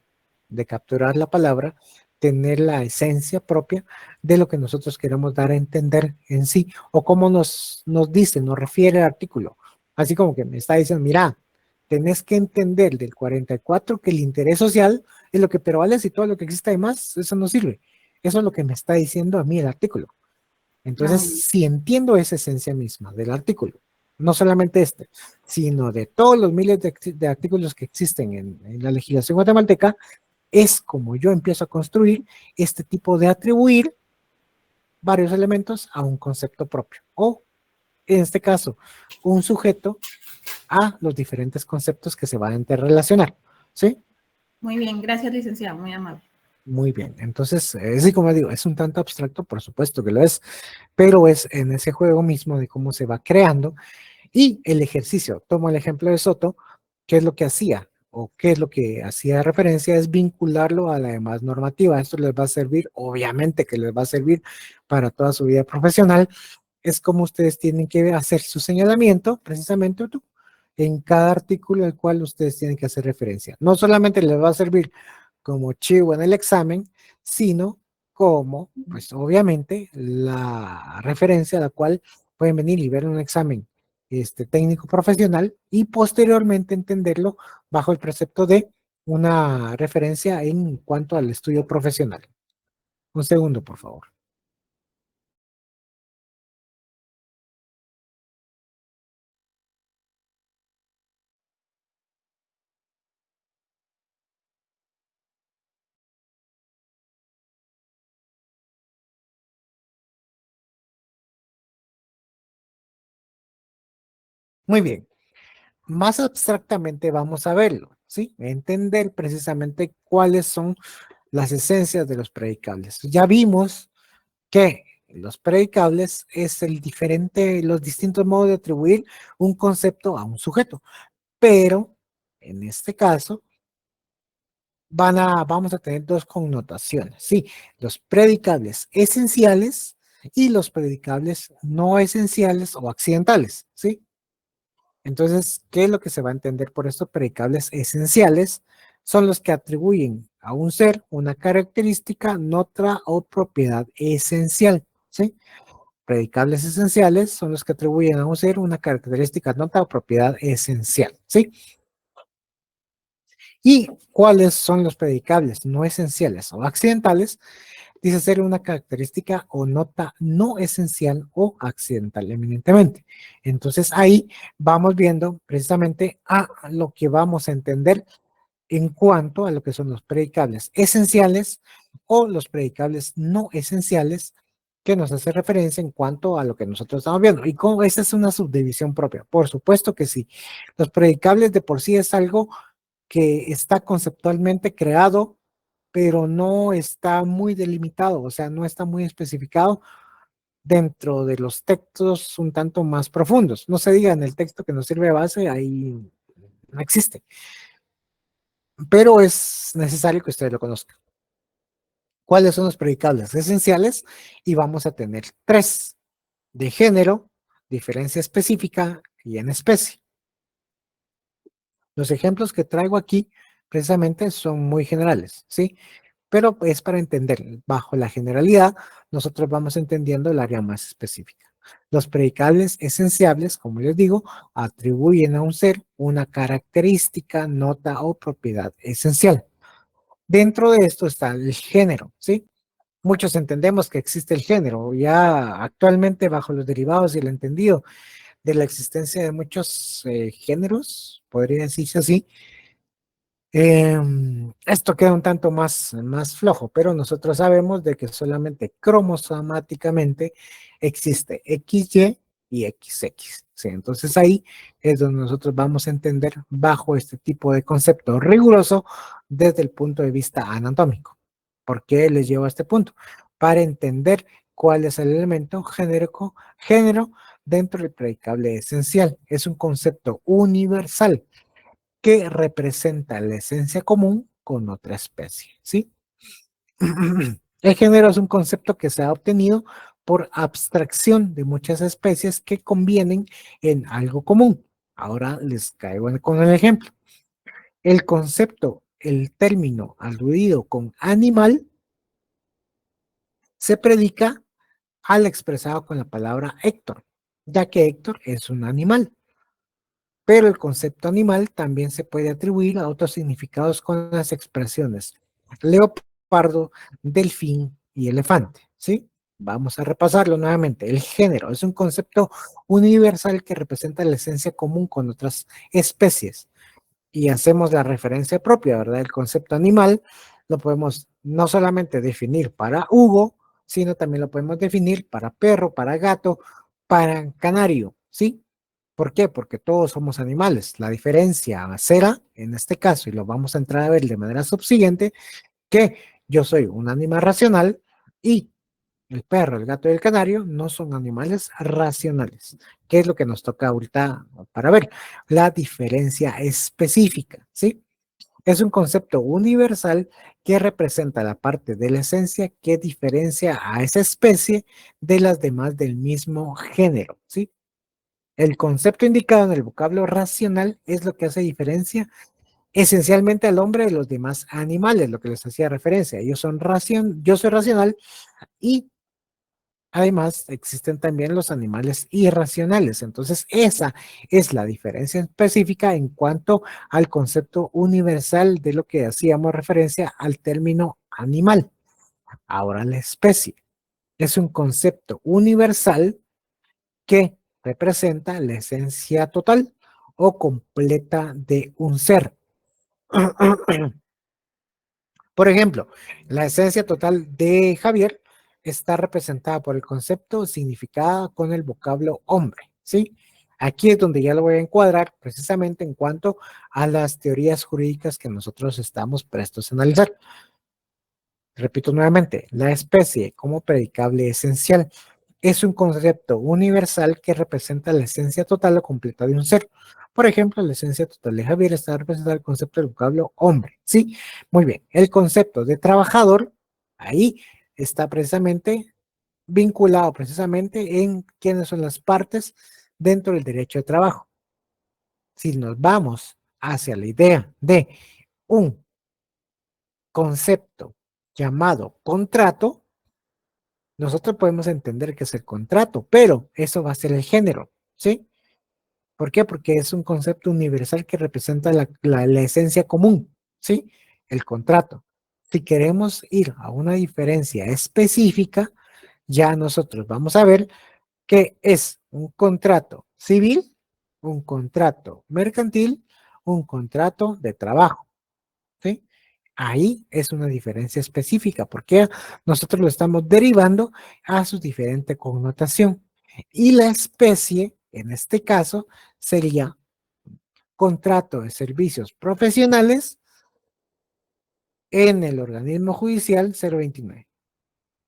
de capturar la palabra, tener la esencia propia de lo que nosotros queremos dar a entender en sí, o como nos dice, nos refiere el artículo. Así como que me está diciendo, mira, tenés que entender del 44 que el interés social es lo que prevale y todo lo que existe además, eso no sirve. Eso es lo que me está diciendo a mí el artículo. Entonces, si entiendo esa esencia misma del artículo, no solamente este, sino de todos los miles de artículos que existen en la legislación guatemalteca, es como yo empiezo a construir este tipo de atribuir varios elementos a un concepto propio, o en este caso, un sujeto a los diferentes conceptos que se van a interrelacionar, ¿sí? Muy bien, gracias, licenciado, muy amable. Muy bien, entonces, sí, como digo, es un tanto abstracto, por supuesto que lo es, pero es en ese juego mismo de cómo se va creando y el ejercicio. Tomo el ejemplo de Soto, ¿qué es lo que hacía? O qué es lo que hacía referencia es vincularlo a la demás normativa. Esto les va a servir, obviamente que les va a servir para toda su vida profesional. Es como ustedes tienen que hacer su señalamiento, precisamente tú, en cada artículo al cual ustedes tienen que hacer referencia. No solamente les va a servir como chivo en el examen, sino como, pues obviamente, la referencia a la cual pueden venir y ver un examen técnico profesional y posteriormente entenderlo bajo el precepto de una referencia en cuanto al estudio profesional. Un segundo, por favor. Muy bien. Más abstractamente vamos a verlo, ¿sí? Entender precisamente cuáles son las esencias de los predicables. Ya vimos que los predicables es los distintos modos de atribuir un concepto a un sujeto, pero en este caso vamos a tener dos connotaciones, ¿sí? Los predicables esenciales y los predicables no esenciales o accidentales, ¿sí? Entonces, ¿qué es lo que se va a entender por estos predicables esenciales? Son los que atribuyen a un ser una característica, nota o propiedad esencial, ¿sí? Predicables esenciales son los que atribuyen a un ser una característica, nota o propiedad esencial, ¿sí? ¿Y cuáles son los predicables no esenciales o accidentales? Dice ser una característica o nota no esencial o accidental eminentemente. Entonces ahí vamos viendo precisamente a lo que vamos a entender en cuanto a lo que son los predicables esenciales o los predicables no esenciales que nos hace referencia en cuanto a lo que nosotros estamos viendo. Y como esta es una subdivisión propia, por supuesto que sí. Los predicables de por sí es algo que está conceptualmente creado, pero no está muy delimitado, o sea, no está muy especificado dentro de los textos un tanto más profundos. No se diga en el texto que nos sirve de base, ahí no existe, pero es necesario que ustedes lo conozcan. ¿Cuáles son los predicables esenciales? Y vamos a tener tres: de género, diferencia específica y en especie. Los ejemplos que traigo aquí precisamente son muy generales, ¿sí? Pero es para entender, bajo la generalidad, nosotros vamos entendiendo el área más específica. Los predicables esenciables, como les digo, atribuyen a un ser una característica, nota o propiedad esencial. Dentro de esto está el género, ¿sí? Muchos entendemos que existe el género, ya actualmente bajo los derivados y el entendido de la existencia de muchos géneros, podría decirse así. Esto queda un tanto más flojo, pero nosotros sabemos de que solamente cromosomáticamente existe XY y XX. ¿Sí? Entonces ahí es donde nosotros vamos a entender bajo este tipo de concepto riguroso desde el punto de vista anatómico. ¿Por qué les llevo a este punto? Para entender cuál es el elemento género dentro del predicable esencial. Es un concepto universal que representa la esencia común con otra especie, ¿sí? El género es un concepto que se ha obtenido por abstracción de muchas especies que convienen en algo común. Ahora les caigo con el ejemplo. El concepto, el término aludido con animal, se predica al expresado con la palabra Héctor, ya que Héctor es un animal. Pero el concepto animal también se puede atribuir a otros significados con las expresiones leopardo, delfín y elefante, ¿sí? Vamos a repasarlo nuevamente. El género es un concepto universal que representa la esencia común con otras especies. Y hacemos la referencia propia, ¿verdad? El concepto animal lo podemos no solamente definir para Hugo, sino también lo podemos definir para perro, para gato, para canario, ¿sí? ¿Por qué? Porque todos somos animales. La diferencia será, en este caso, y lo vamos a entrar a ver de manera subsiguiente, que yo soy un animal racional y el perro, el gato y el canario no son animales racionales. ¿Qué es lo que nos toca ahorita para ver? La diferencia específica, ¿sí? Es un concepto universal que representa la parte de la esencia que diferencia a esa especie de las demás del mismo género, ¿sí? El concepto indicado en el vocablo racional es lo que hace diferencia esencialmente al hombre de los demás animales, lo que les hacía referencia. Ellos son yo soy racional y además existen también los animales irracionales. Entonces, esa es la diferencia específica en cuanto al concepto universal de lo que hacíamos referencia al término animal. Ahora, la especie es un concepto universal que representa la esencia total o completa de un ser. Por ejemplo, la esencia total de Javier está representada por el concepto significada con el vocablo hombre, ¿sí? Aquí es donde ya lo voy a encuadrar precisamente en cuanto a las teorías jurídicas que nosotros estamos prestos a analizar. Repito nuevamente, la especie como predicable esencial es un concepto universal que representa la esencia total o completa de un ser. Por ejemplo, la esencia total de Javier está representada el concepto del vocablo hombre, ¿sí? Muy bien, el concepto de trabajador, ahí está precisamente vinculado precisamente en quiénes son las partes dentro del derecho de trabajo. Si nos vamos hacia la idea de un concepto llamado contrato, nosotros podemos entender que es el contrato, pero eso va a ser el género, ¿sí? ¿Por qué? Porque es un concepto universal que representa la esencia común, ¿sí? El contrato. Si queremos ir a una diferencia específica, ya nosotros vamos a ver que es un contrato civil, un contrato mercantil, un contrato de trabajo, ¿sí? Ahí es una diferencia específica porque nosotros lo estamos derivando a su diferente connotación. Y la especie, en este caso, sería contrato de servicios profesionales en el organismo judicial 029.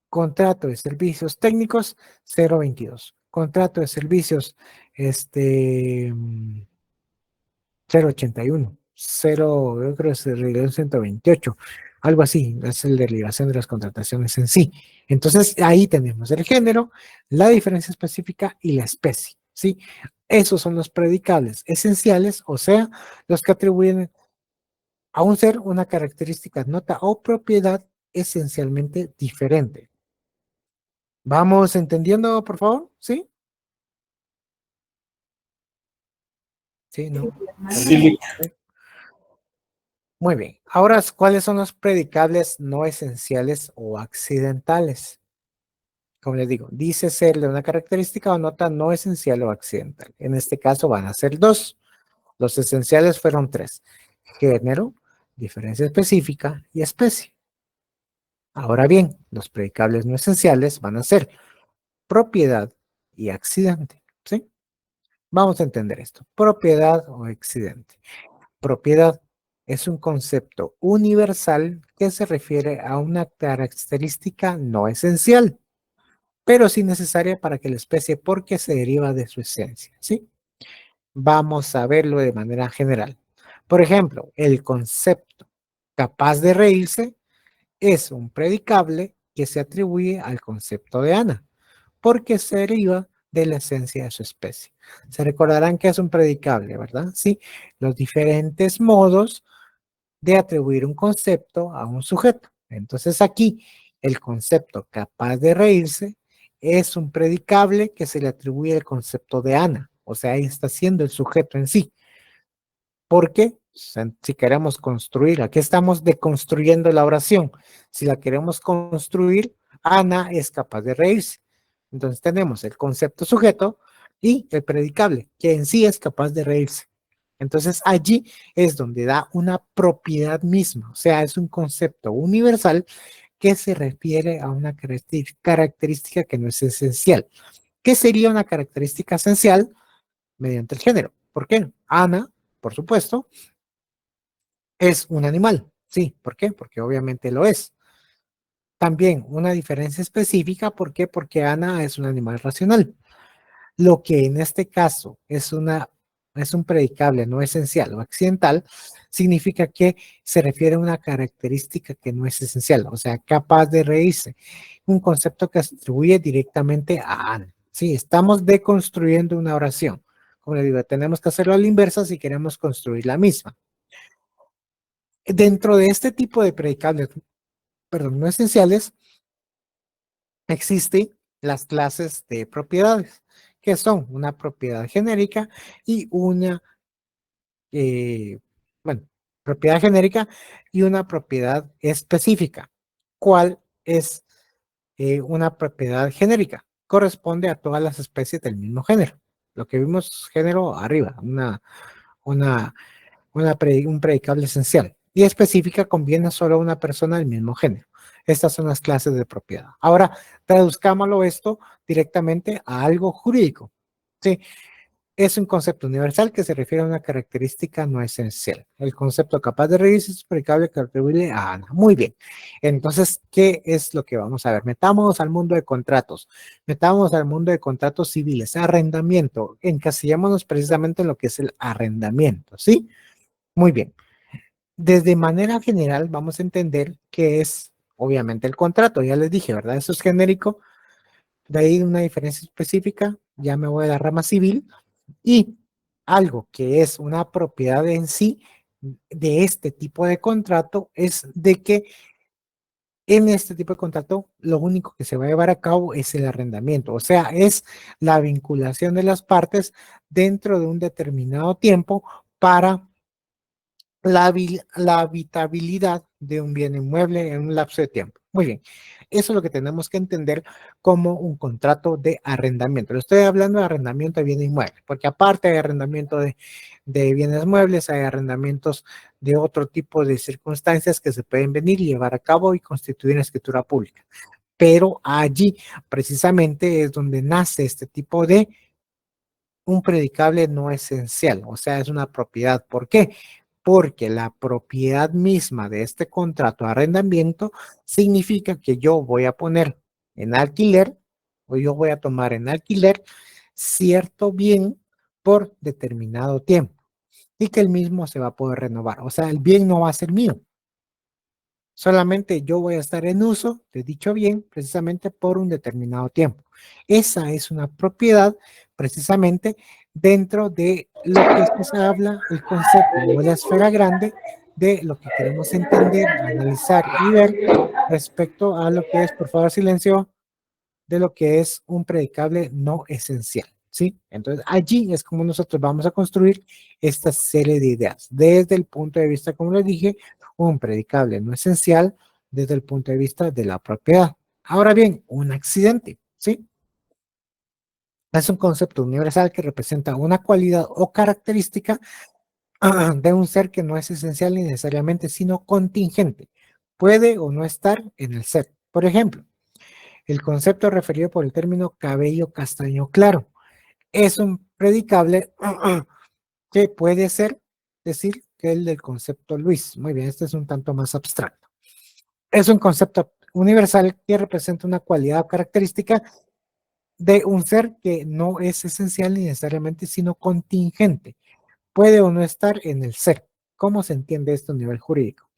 Contrato de servicios técnicos 022. Contrato de servicios 081, 0, yo creo que es el reglamento 128, algo así, es el de liberación de las contrataciones en sí. Entonces, ahí tenemos el género, la diferencia específica y la especie, ¿sí? Esos son los predicables esenciales, o sea, los que atribuyen a un ser una característica, nota o propiedad esencialmente diferente. ¿Vamos entendiendo, por favor? ¿Sí? Sí, ¿no? Sí, Muy bien. Ahora, ¿cuáles son los predicables no esenciales o accidentales? Como les digo, dice ser de una característica o nota no esencial o accidental. En este caso van a ser dos. Los esenciales fueron tres: género, diferencia específica y especie. Ahora bien, los predicables no esenciales van a ser propiedad y accidente. ¿Sí? Vamos a entender esto. Propiedad o accidente. Propiedad es un concepto universal que se refiere a una característica no esencial, pero sí necesaria para que la especie porque se deriva de su esencia. ¿Sí? Vamos a verlo de manera general. Por ejemplo, el concepto capaz de reírse es un predicable que se atribuye al concepto de Ana, porque se deriva de la esencia de su especie. Se recordarán que es un predicable, ¿verdad? Sí, los diferentes modos de atribuir un concepto a un sujeto. Entonces aquí el concepto capaz de reírse es un predicable que se le atribuye el concepto de Ana, o sea, ahí está siendo el sujeto en sí. Porque si queremos construir, aquí estamos deconstruyendo la oración. Si la queremos construir, Ana es capaz de reírse. Entonces tenemos el concepto sujeto y el predicable, que en sí es capaz de reírse. Entonces allí es donde da una propiedad misma, o sea, es un concepto universal que se refiere a una característica que no es esencial. ¿Qué sería una característica esencial? Mediante el género. ¿Por qué? Ana, por supuesto, es un animal. Sí, ¿por qué? Porque obviamente lo es. También una diferencia específica, ¿por qué? Porque Ana es un animal racional. Lo que en este caso es un predicable no esencial o accidental, significa que se refiere a una característica que no es esencial, o sea, capaz de reírse. Un concepto que se atribuye directamente a Ana. Sí, estamos deconstruyendo una oración. Como le digo, tenemos que hacerlo a la inversa si queremos construir la misma. Dentro de este tipo de predicables, perdón, no esenciales, existen las clases de propiedades, que son una propiedad genérica y una, bueno, propiedad genérica y una propiedad específica. ¿Cuál es una propiedad genérica? Corresponde a todas las especies del mismo género. Lo que vimos género arriba, una un predicable esencial. Y específica conviene solo a una persona del mismo género. Estas son las clases de propiedad. Ahora, traduzcámoslo esto directamente a algo jurídico. Sí, es un concepto universal que se refiere a una característica no esencial. El concepto capaz de reírse es predicable que atribuye a Ana. Muy bien. Entonces, ¿qué es lo que vamos a ver? Metámonos al mundo de contratos. Metámonos al mundo de contratos civiles. Arrendamiento. Encasillémonos precisamente en lo que es el arrendamiento. ¿Sí? Muy bien. Desde manera general vamos a entender que es obviamente el contrato, ya les dije, ¿verdad? Eso es genérico, de ahí una diferencia específica, ya me voy a la rama civil, y algo que es una propiedad en sí de este tipo de contrato es de que en este tipo de contrato lo único que se va a llevar a cabo es el arrendamiento, o sea, es la vinculación de las partes dentro de un determinado tiempo para la habitabilidad de un bien inmueble en un lapso de tiempo. Muy bien, eso es lo que tenemos que entender como un contrato de arrendamiento. Le estoy hablando de arrendamiento de bienes inmuebles, porque aparte de arrendamiento de bienes muebles, hay arrendamientos de otro tipo de circunstancias que se pueden venir y llevar a cabo y constituir en escritura pública. Pero allí precisamente es donde nace este tipo de un predicable no esencial, o sea, es una propiedad. ¿Por qué? Porque la propiedad misma de este contrato de arrendamiento significa que yo voy a poner en alquiler o yo voy a tomar en alquiler cierto bien por determinado tiempo y que el mismo se va a poder renovar. O sea, el bien no va a ser mío. Solamente yo voy a estar en uso de dicho bien precisamente por un determinado tiempo. Esa es una propiedad precisamente dentro de lo que se habla, el concepto o la esfera grande de lo que queremos entender, analizar y ver respecto a lo que es, por favor, silencio, de lo que es un predicable no esencial. ¿sí? Entonces, allí es como nosotros vamos a construir esta serie de ideas. Desde el punto de vista, como les dije, un predicable no esencial desde el punto de vista de la propiedad. Ahora bien, un accidente, ¿sí? Es un concepto universal que representa una cualidad o característica de un ser que no es esencial ni necesariamente, sino contingente. Puede o no estar en el ser. Por ejemplo, el concepto referido por el término cabello castaño claro es un predicable que puede ser, decir, que el del concepto Luis. Muy bien, este es un tanto más abstracto. Es un concepto universal que representa una cualidad o característica de un ser que no es esencial ni necesariamente, sino contingente. Puede o no estar en el ser. ¿Cómo se entiende esto a nivel jurídico?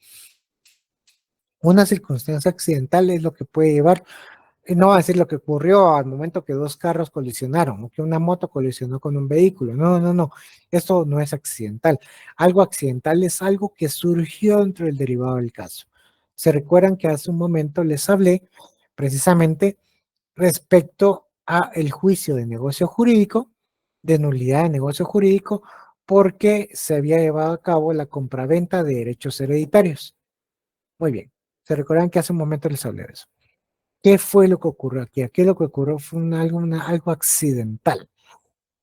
Una circunstancia accidental es lo que puede llevar, no va a decir lo que ocurrió al momento que dos carros colisionaron o que una moto colisionó con un vehículo. No, no, no. Esto no es accidental. Algo accidental es algo que surgió dentro del derivado del caso. Se recuerdan que hace un momento les hablé precisamente respecto a el juicio de negocio jurídico, de nulidad de negocio jurídico, porque se había llevado a cabo la compraventa de derechos hereditarios. Muy bien. Se recuerdan que hace un momento les hablé de eso. ¿Qué fue lo que ocurrió aquí? Aquí lo que ocurrió fue algo accidental,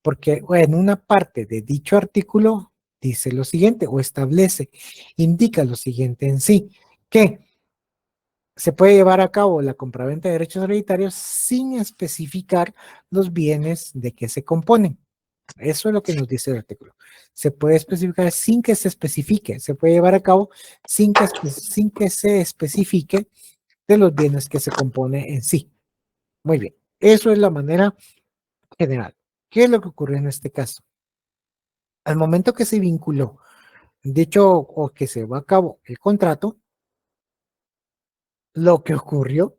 porque en una parte de dicho artículo dice lo siguiente, o establece, indica lo siguiente en sí, que se puede llevar a cabo la compraventa de derechos hereditarios sin especificar los bienes de que se componen. Eso es lo que nos dice el artículo. Se puede especificar sin que se especifique, se puede llevar a cabo sin que se especifique de los bienes que se compone en sí. Muy bien, eso es la manera general. ¿Qué es lo que ocurrió en este caso? Al momento que se vinculó, dicho o que se llevó a cabo el contrato, lo que ocurrió,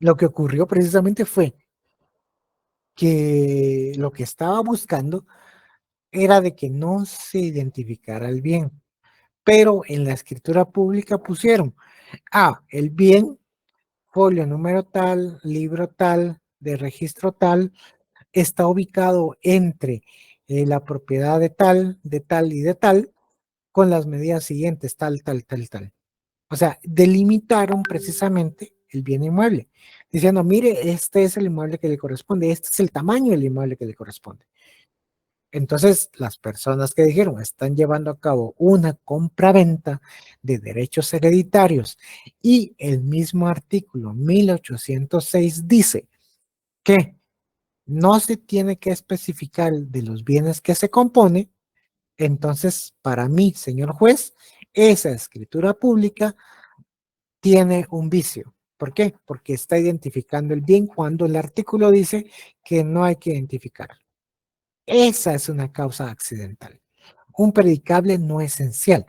lo que ocurrió precisamente fue que lo que estaba buscando era de que no se identificara el bien, pero en la escritura pública pusieron, el bien, folio número tal, libro tal, de registro tal, está ubicado entre la propiedad de tal y de tal, con las medidas siguientes, tal, tal, tal, tal. O sea, delimitaron precisamente el bien inmueble, diciendo, mire, este es el inmueble que le corresponde, este es el tamaño del inmueble que le corresponde. Entonces, las personas que dijeron están llevando a cabo una compraventa de derechos hereditarios y el mismo artículo 1806 dice que no se tiene que especificar de los bienes que se compone, entonces, para mí, señor juez, esa escritura pública tiene un vicio. ¿Por qué? Porque está identificando el bien cuando el artículo dice que no hay que identificar. Esa es una causa accidental. Un predicable no esencial.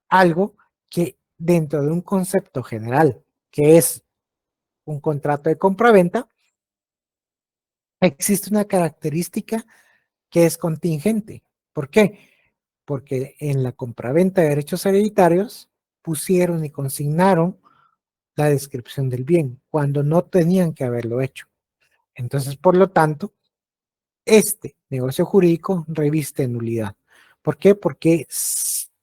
Algo que dentro de un concepto general, que es un contrato de compraventa, existe una característica que es contingente. ¿Por qué? Porque en la compraventa de derechos hereditarios pusieron y consignaron la descripción del bien cuando no tenían que haberlo hecho. Entonces, por lo tanto, este negocio jurídico reviste nulidad. ¿Por qué? Porque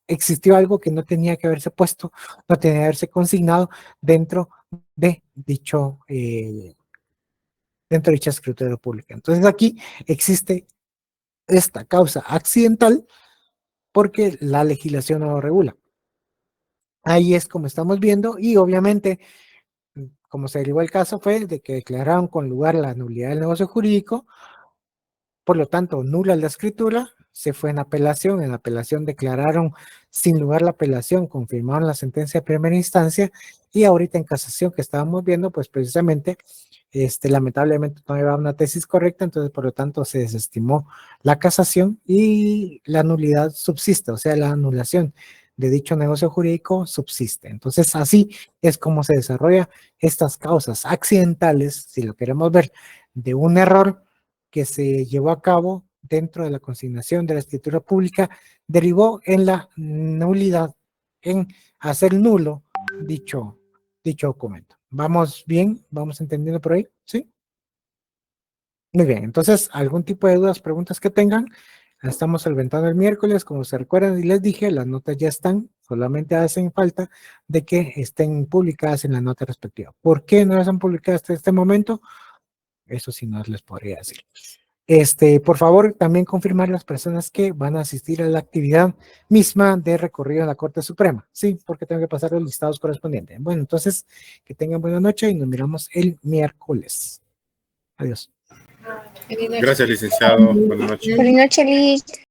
existió algo que no tenía que haberse puesto, no tenía que haberse consignado dentro de dentro de dicha escritura pública. Entonces aquí existe esta causa accidental porque la legislación no lo regula. Ahí es como estamos viendo y obviamente, como se derivó el caso, fue de que declararon con lugar la nulidad del negocio jurídico, por lo tanto, nula la escritura, se fue en apelación declararon sin lugar la apelación, confirmaron la sentencia de primera instancia y ahorita en casación que estábamos viendo, pues precisamente, lamentablemente no había una tesis correcta, entonces por lo tanto se desestimó la casación y la nulidad subsiste, o sea, la anulación de dicho negocio jurídico subsiste. Entonces así es como se desarrolla estas causas accidentales, si lo queremos ver, de un error que se llevó a cabo dentro de la consignación de la escritura pública, derivó en la nulidad, en hacer nulo dicho documento. ¿Vamos bien? ¿Vamos entendiendo por ahí? ¿Sí? Muy bien, entonces, algún tipo de dudas, preguntas que tengan, la estamos solventando el miércoles, como se recuerdan y les dije, las notas ya están, solamente hacen falta de que estén publicadas en la nota respectiva. ¿Por qué no las han publicado hasta este momento? Eso sí no les podría decir. Por favor, también confirmar las personas que van a asistir a la actividad misma de recorrido en la Corte Suprema. Sí, porque tengo que pasar los listados correspondientes. Bueno, entonces, que tengan buena noche y nos miramos el miércoles. Adiós. Gracias, licenciado. Buenas noches. Buenas noches, Liz.